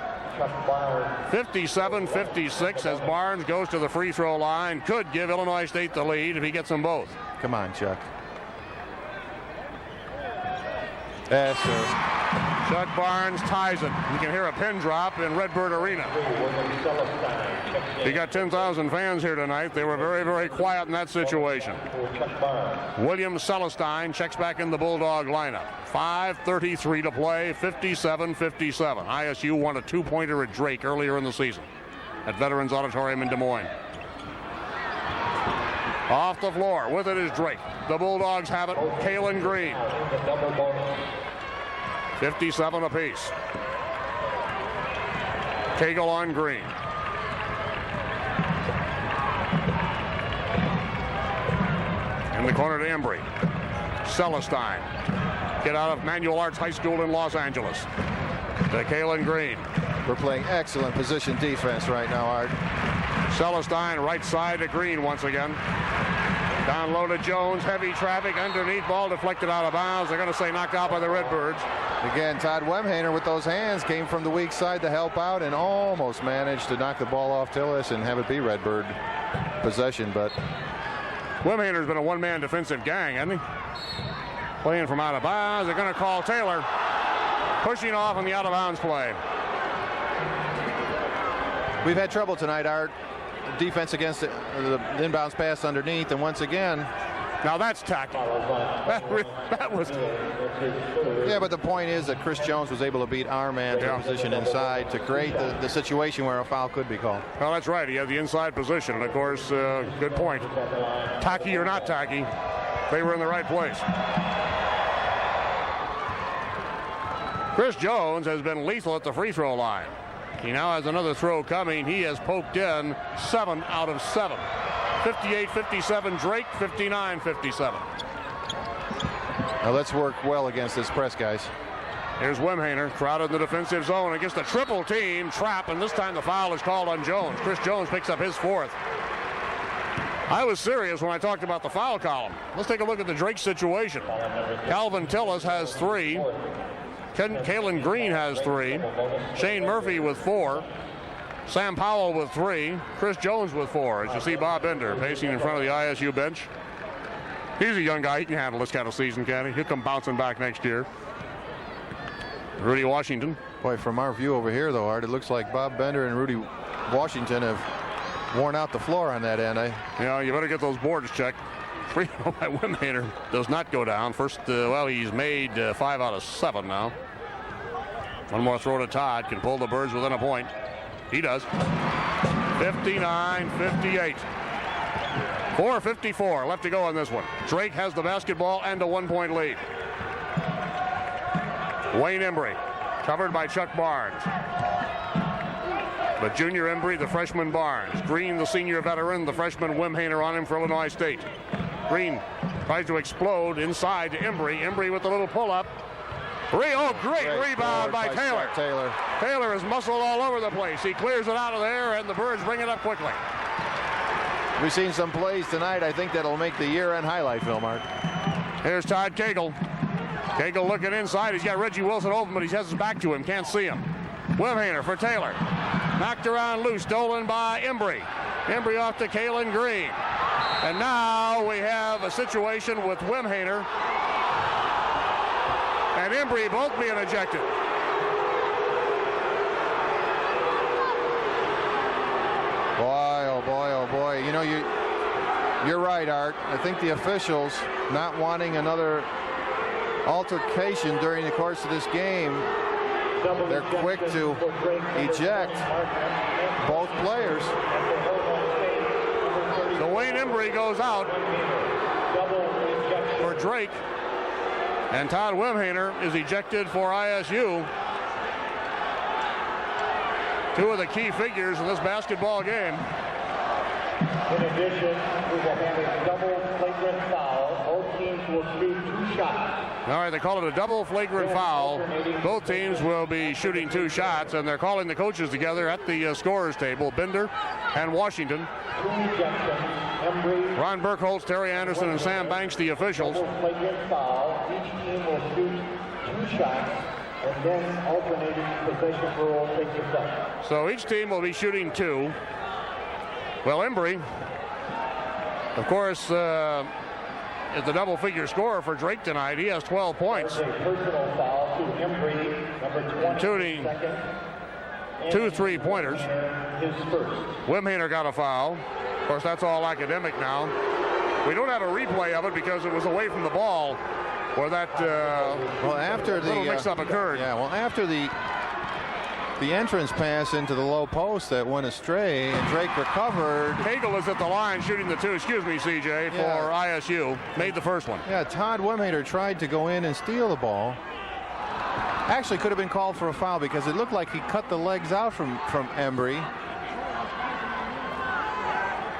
57-56 as Barnes goes to the free throw line. Could give Illinois State the lead if he gets them both. Come on, Chuck. Yes, sir. Chuck Barnes ties it. You can hear a pin drop in Redbird Arena. You got 10,000 fans here tonight. They were very, very quiet in that situation. William Celestine checks back in the Bulldog lineup. 5:33 to play, 57-57. ISU won a two-pointer at Drake earlier in the season at Veterans Auditorium in Des Moines. Off the floor. With it is Drake. The Bulldogs have it. Kalen Green. 57 apiece. Cagle on Green. In the corner to Embry. Celestine. Get out of Manual Arts High School in Los Angeles. To Kalen Green. We're playing excellent position defense right now, Art. Celestine right side to Green once again. Down low to Jones. Heavy traffic underneath. Ball deflected out of bounds. They're going to say knocked out by the Redbirds. Again, Todd Wemhaner with those hands came from the weak side to help out and almost managed to knock the ball off Tillis and have it be Redbird possession. But Wemhaner's been a one-man defensive gang, hasn't he? Playing from out of bounds. They're going to call Taylor. Pushing off on the out-of-bounds play. We've had trouble tonight, Art. Defense against the inbounds pass underneath, and once again. Now that's tackle. That was. Yeah, but the point is that Chris Jones was able to beat our man to position inside to create the situation where a foul could be called. Well, that's right. He had the inside position, and of course, good point. Tacky or not tacky, they were in the right place. Chris Jones has been lethal at the free throw line. He now has another throw coming. He has poked in 7 out of 7. 58-57 Drake, 59-57. Now let's work well against this press, guys. Here's Wemhaner, crowded in the defensive zone against a triple team trap, and this time the foul is called on Jones. Chris Jones picks up his 4th. I was serious when I talked about the foul column. Let's take a look at the Drake situation. Calvin Tillis has 3. Kalen Green has 3. Shane Murphy with 4. Sam Powell with 3. Chris Jones with 4. As you see Bob Bender pacing in front of the ISU bench. He's a young guy. He can handle this kind of season, can he? He'll come bouncing back next year. Rudy Washington. Boy, from our view over here, though, Art, it looks like Bob Bender and Rudy Washington have worn out the floor on that end. Yeah, you better get those boards checked. 3-0 by Wemhaner does not go down. First, well, he's made 5 out of 7 now. One more throw to Todd. Can pull the Birds within a point. He does. 59-58. 4:54 left to go on this one. Drake has the basketball and a 1-point lead. Wayne Embry, covered by Chuck Barnes. But junior Embry, the freshman Barnes. Green, the senior veteran, the freshman Wemhaner on him for Illinois State. Green tries to explode inside to Embry. Embry with a little pull-up. Great rebound by Taylor. Taylor is muscled all over the place. He clears it out of there, and the Birds bring it up quickly. We've seen some plays tonight. I think that'll make the year-end highlight film, Art. Here's Todd Cagle. Cagle looking inside. He's got Reggie Wilson open, but he has his back to him. Can't see him. Wemhaner for Taylor. Knocked around loose. Stolen by Embry. Embry off to Kalen Green. And now we have a situation with Wemhaner and Embry both being ejected. Boy, oh boy, oh boy. You know, you're right, Art. I think the officials not wanting another altercation during the course of this game, they're quick to eject both players. So Wayne Embry goes out for Drake, and Todd Wemhaner is ejected for ISU. Two of the key figures in this basketball game. In addition, we will have a double flagrant foul. Both teams will shoot 2 shots. All right, they call it a double flagrant foul. Both teams will be shooting 2 shots, and they're calling the coaches together at the scorers table, Bender and Washington. Ron Burkholz, Terry Anderson, and Sam Banks, the officials. Double flagrant foul. Each team will shoot 2 shots, and then alternating possession rule takes effect. So each team will be shooting 2. Well, Embry, of course, is the double-figure scorer for Drake tonight. He has 12 points. A personal foul to Embry, number 20, including 2 3-pointers. His first. Wemhaner got a foul. Of course, that's all academic now. We don't have a replay of it because it was away from the ball where that well, after the little mix-up occurred. Yeah, well, after the the entrance pass into the low post that went astray, and Drake recovered. Cagle is at the line shooting the 2, excuse me, CJ, for ISU. Made the first one. Yeah, Todd Wimhater tried to go in and steal the ball. Actually could have been called for a foul because it looked like he cut the legs out from Embry.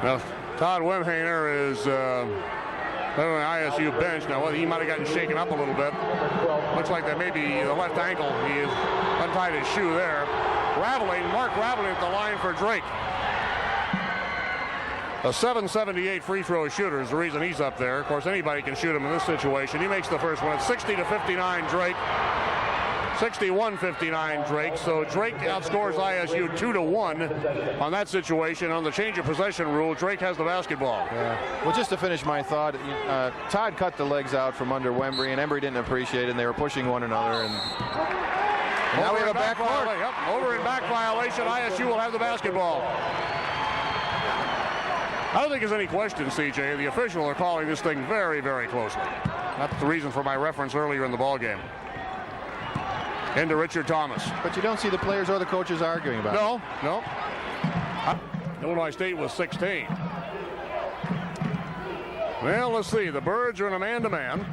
Now, Todd Wimhater is on the ISU bench. Now, he might have gotten shaken up a little bit. Looks like that maybe the left ankle. He has untied his shoe there. Mark Raveling at the line for Drake. A .778 free throw shooter is the reason he's up there. Of course, anybody can shoot him in this situation. He makes the first one. It's 60-59 Drake. 61-59 Drake. So Drake outscores ISU 2-1 on that situation. On the change of possession rule, Drake has the basketball. Yeah. Well, just to finish my thought, Todd cut the legs out from under Wembrey, and Embry didn't appreciate it, and they were pushing one another. And now we have a back court. Yep, over and back violation. ISU will have the basketball. I don't think there's any question, CJ. The officials are calling this thing very, very closely. That's the reason for my reference earlier in the ball game. Into Richard Thomas. But you don't see the players or the coaches arguing about it. No. Illinois State was 16. Well, let's see. The Birds are in a man-to-man.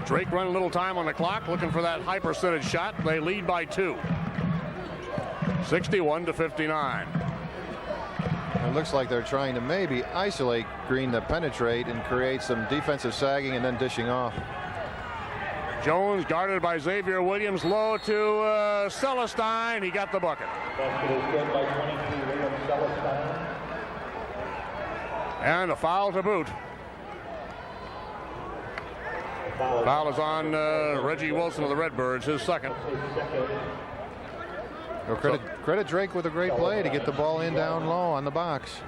Drake running a little time on the clock, looking for that high percentage shot. They lead by 2. 61-59. It looks like they're trying to maybe isolate Green to penetrate and create some defensive sagging and then dishing off. Jones guarded by Xavier Williams, low to Celestine. He got the bucket. And a foul to boot. Foul is on Reggie Wilson of the Redbirds, his second. Well, credit Drake with a great play to get the ball in down low on the box.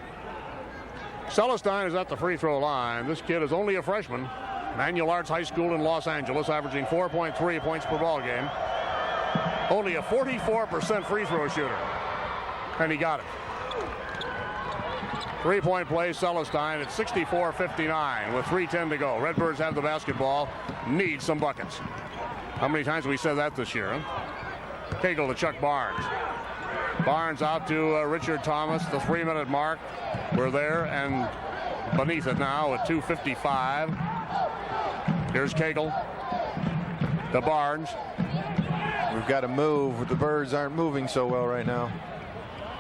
Celestine is at the free throw line. This kid is only a freshman. Manual Arts High School in Los Angeles, averaging 4.3 points per ball game. Only a 44% free throw shooter. And he got it. 3-point play, Celestine at 64-59 with 3:10 to go. Redbirds have the basketball, need some buckets. How many times have we said that this year? Huh? Cagle to Chuck Barnes. Barnes out to Richard Thomas, the 3-minute mark. We're there and beneath it now at 2:55. Here's Cagle to Barnes. We've got to move. The Birds aren't moving so well right now.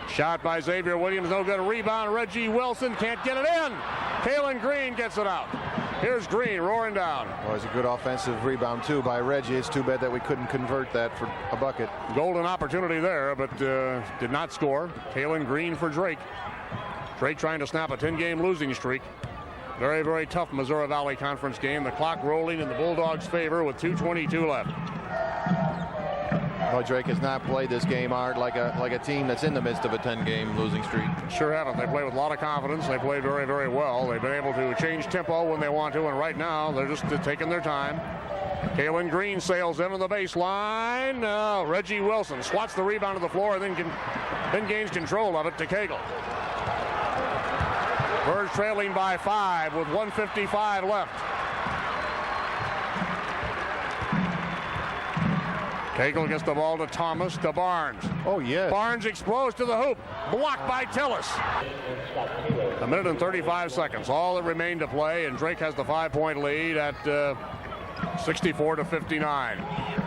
Shot by Xavier Williams, no good. Rebound, Reggie Wilson can't get it in. Kalen Green gets it out. Here's Green roaring down. Well, it's a good offensive rebound too by Reggie. It's too bad that we couldn't convert that for a bucket. Golden opportunity there, but did not score. Kalen Green for Drake. Drake trying to snap a 10-game losing streak. Very, very tough Missouri Valley Conference game. The clock rolling in the Bulldogs' favor with 2:22 left. Well, Drake has not played this game, Art, like a team that's in the midst of a 10-game losing streak. Sure haven't. They play with a lot of confidence. They play very, very well. They've been able to change tempo when they want to, and right now they're just taking their time. Kalen Green sails into the baseline. Reggie Wilson swats the rebound to the floor and then gains control of it to Cagle. Birds trailing by 5 with 1:55 left. Cagle gets the ball to Thomas, to Barnes. Oh, yes. Barnes explodes to the hoop. Blocked by Tillis. 1 minute and 35 seconds. All that remained to play, and Drake has the 5-point lead at 64-59.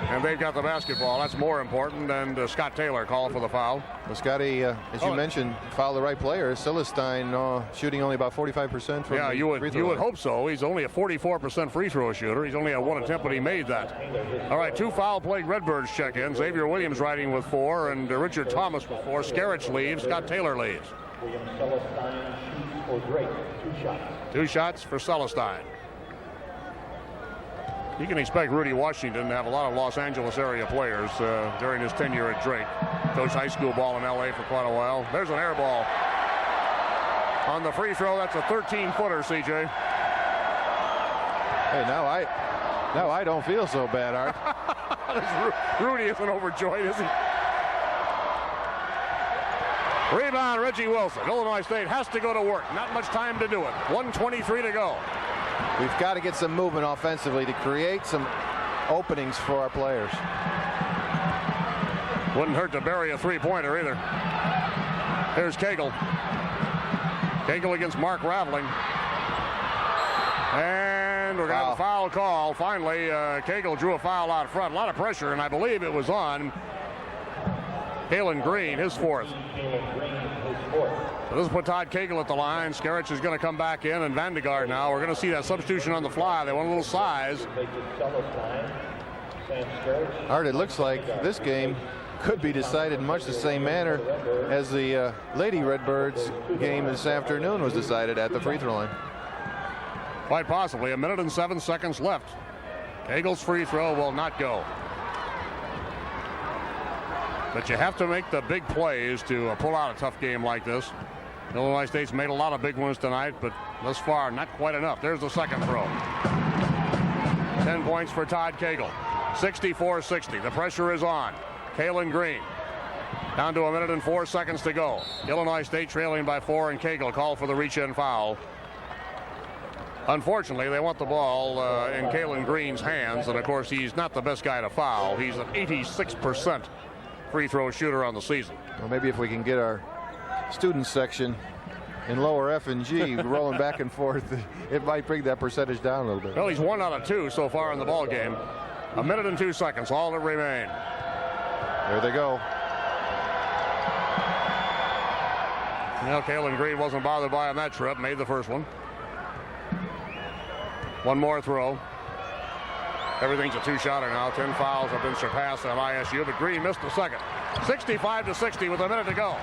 And they've got the basketball. That's more important than Scott Taylor called for the foul. Well, Scotty, as you mentioned, fouled the right player. Celestine shooting only about 45% from yeah, you would hope so. He's only a 44% free throw shooter. He's only had one attempt, but he made that. All right, 2 foul-plagued Redbirds check in. Xavier Williams riding with 4, and Richard Thomas with 4. Skerich leaves. Scott Taylor leaves. Celestine shoots for Drake. 2 shots. 2 shots for Celestine. You can expect Rudy Washington to have a lot of Los Angeles area players during his tenure at Drake. Coached high school ball in L.A. for quite a while. There's an air ball on the free throw. That's a 13-footer, CJ. Hey, now I don't feel so bad, Art. Rudy isn't overjoyed, is he? Rebound, Reggie Wilson. Illinois State has to go to work. Not much time to do it. 1:23 to go. We've got to get some movement offensively to create some openings for our players. Wouldn't hurt to bury a three-pointer either. Here's Cagle. Cagle against Mark Raveling. And we're going to have a foul call. Finally, Cagle drew a foul out front. A lot of pressure, and I believe it was on Kalen Green, his fourth. So this will put Todd Cagle at the line. Skerich is going to come back in, and Vandegaard now. We're going to see that substitution on the fly. They want a little size. Art, it looks like this game could be decided in much the same manner as the Lady Redbirds game this afternoon was decided at the free throw line. Quite possibly. 1 minute and 7 seconds left. Cagle's free throw will not go. But you have to make the big plays to pull out a tough game like this. Illinois State's made a lot of big ones tonight, but thus far, not quite enough. There's the second throw. 10 points for Todd Cagle. 64-60. The pressure is on. Kalen Green. Down to 1 minute and 4 seconds to go. Illinois State trailing by 4, and Cagle called for the reach-in foul. Unfortunately, they want the ball in Kalen Green's hands, and of course, he's not the best guy to foul. He's an 86% free throw shooter on the season. Well, maybe if we can get our student section in lower F and G rolling back and forth, it might bring that percentage down a little bit. Well, he's 1 out of 2 so far in the ball game. 1 minute and 2 seconds, all that remain. There they go. Now, Kalen Green wasn't bothered by on that trip, made the first one. One more throw. Everything's a two-shotter now. 10 fouls have been surpassed on ISU, but Green missed the second. 65-60 with a minute to go.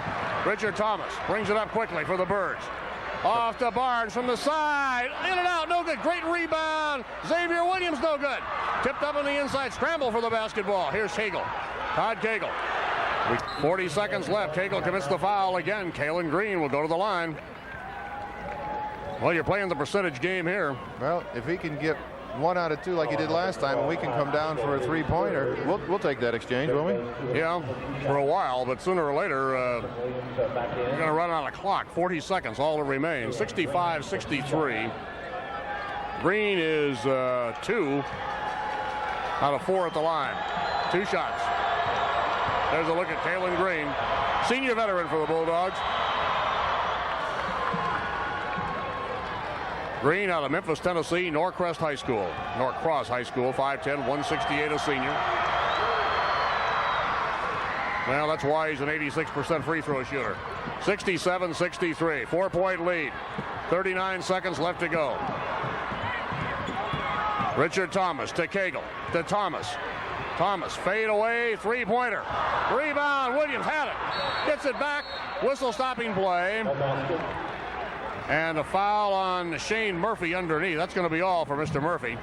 Richard Thomas brings it up quickly for the Birds. Off to Barnes from the side. In and out, no good. Great rebound. Xavier Williams, no good. Tipped up on the inside, scramble for the basketball. Here's Cagle. Todd Cagle. 40 seconds left. Cagle commits the foul again. Kalen Green will go to the line. Well, you're playing the percentage game here. Well, if he can get 1 out of 2 like he did last time, and we can come down for a three-pointer, we'll take that exchange, won't we? Yeah, for a while, but sooner or later, you're going to run out of clock. 40 seconds, all that remains. 65-63. Green is 2 out of 4 at the line. 2 shots. There's a look at Kalen Green, senior veteran for the Bulldogs. Green out of Memphis, Tennessee, Norcross High School. 5'10", 168, a senior. Well, that's why he's an 86% free throw shooter. 67-63, 4-point lead. 39 seconds left to go. Richard Thomas to Cagle, to Thomas. Thomas, fade away, three-pointer. Rebound, Williams had it. Gets it back, whistle stopping play. And a foul on Shane Murphy underneath. That's going to be all for Mr. Murphy,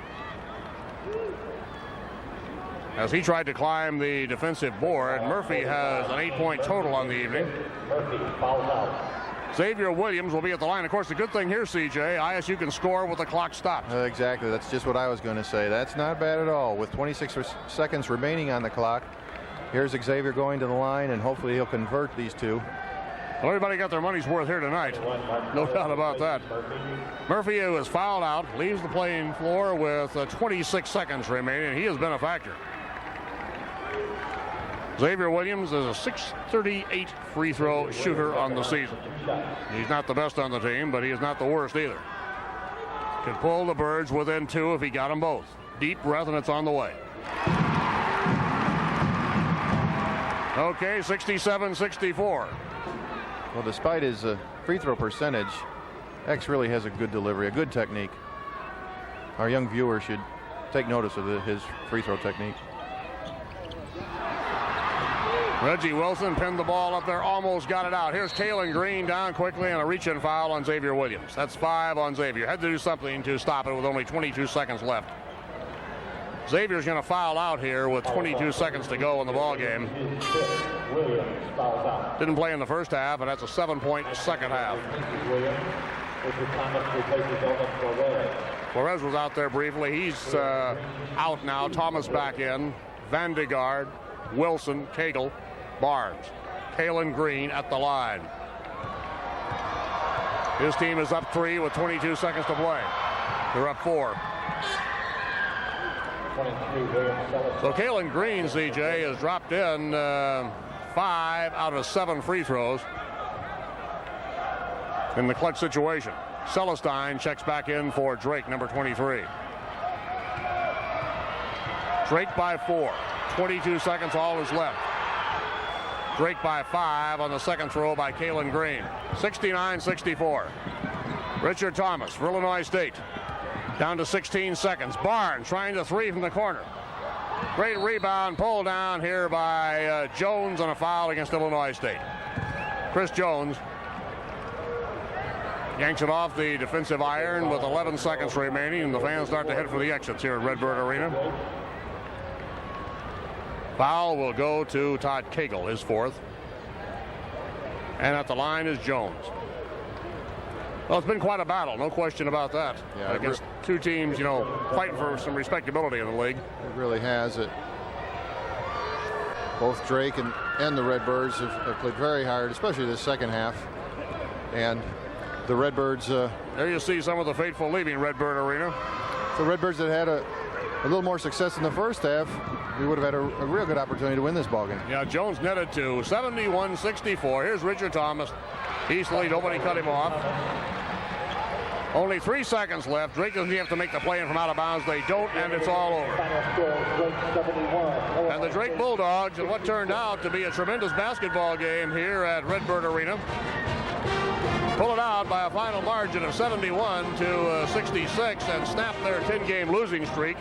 as he tried to climb the defensive board. Murphy has an 8-point total on the evening. Xavier Williams will be at the line. Of course, the good thing here, CJ, ISU can score with the clock stopped. Exactly. That's just what I was going to say. That's not bad at all. With 26 seconds remaining on the clock, here's Xavier going to the line, and hopefully he'll convert these two. Well, everybody got their money's worth here tonight. No doubt about that. Murphy, who is fouled out, leaves the playing floor with 26 seconds remaining. He has been a factor. Xavier Williams is a .638 free throw shooter on the season. He's not the best on the team, but he is not the worst either. Could pull the Birds within 2 if he got them both. Deep breath, and it's on the way. Okay, 67-64. Well, despite his free throw percentage, X really has a good delivery, a good technique. Our young viewers should take notice of his free throw technique. Reggie Wilson pinned the ball up there, almost got it out. Here's Kalen Green down quickly, and a reach-in foul on Xavier Williams. That's 5 on Xavier. Had to do something to stop it with only 22 seconds left. Xavier's going to foul out here with 22 seconds to go in the ball game. Didn't play in the first half, and that's a 7-point second half. Flores was out there briefly. He's out now. Thomas back in. Vandegaard, Wilson, Cagle, Barnes. Kalen Green at the line. His team is up 3 with 22 seconds to play. They're up 4. 23, William Celestine. So Kalen Green, CJ, has dropped in 5 out of 7 free throws in the clutch situation. Celestine checks back in for Drake, number 23. Drake by 4. 22 seconds, all is left. Drake by 5 on the second throw by Kalen Green. 69-64. Richard Thomas for Illinois State. Down to 16 seconds. Barnes trying to three from the corner. Great rebound, pulled down here by Jones on a foul against Illinois State. Chris Jones yanks it off the defensive iron with 11 seconds remaining, and the fans start to head for the exits here at Redbird Arena. Foul will go to Todd Cagle, his 4th. And at the line is Jones. Well, it's been quite a battle, no question about that. Yeah, against two teams, you know, fighting for some respectability in the league. It really has. Both Drake and the Redbirds have played very hard, especially the second half. And the Redbirds... there you see some of the faithful leaving Redbird Arena. The Redbirds that had a little more success in the first half, we would have had a real good opportunity to win this ballgame. Yeah, Jones netted to 71-64. Here's Richard Thomas. Easily, nobody cut him off. Only 3 seconds left. Drake doesn't have to make the play in from out of bounds. They don't, and it's all over. And the Drake Bulldogs, in what turned out to be a tremendous basketball game here at Redbird Arena, pull it out by a final margin of 71-66 and snap their 10-game losing streak.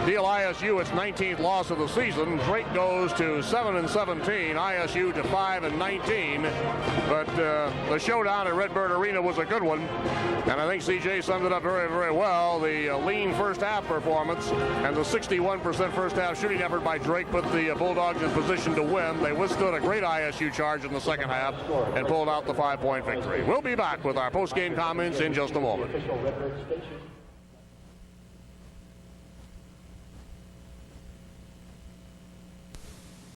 Deal ISU its 19th loss of the season. Drake goes to 7-17. ISU to 5-19. But the showdown at Redbird Arena was a good one. And I think CJ summed it up very, very well. The lean first half performance and the 61% first half shooting effort by Drake put the Bulldogs in position to win. They withstood a great ISU charge in the second half and pulled out the 5-point victory. We'll be back with our post-game comments in just a moment.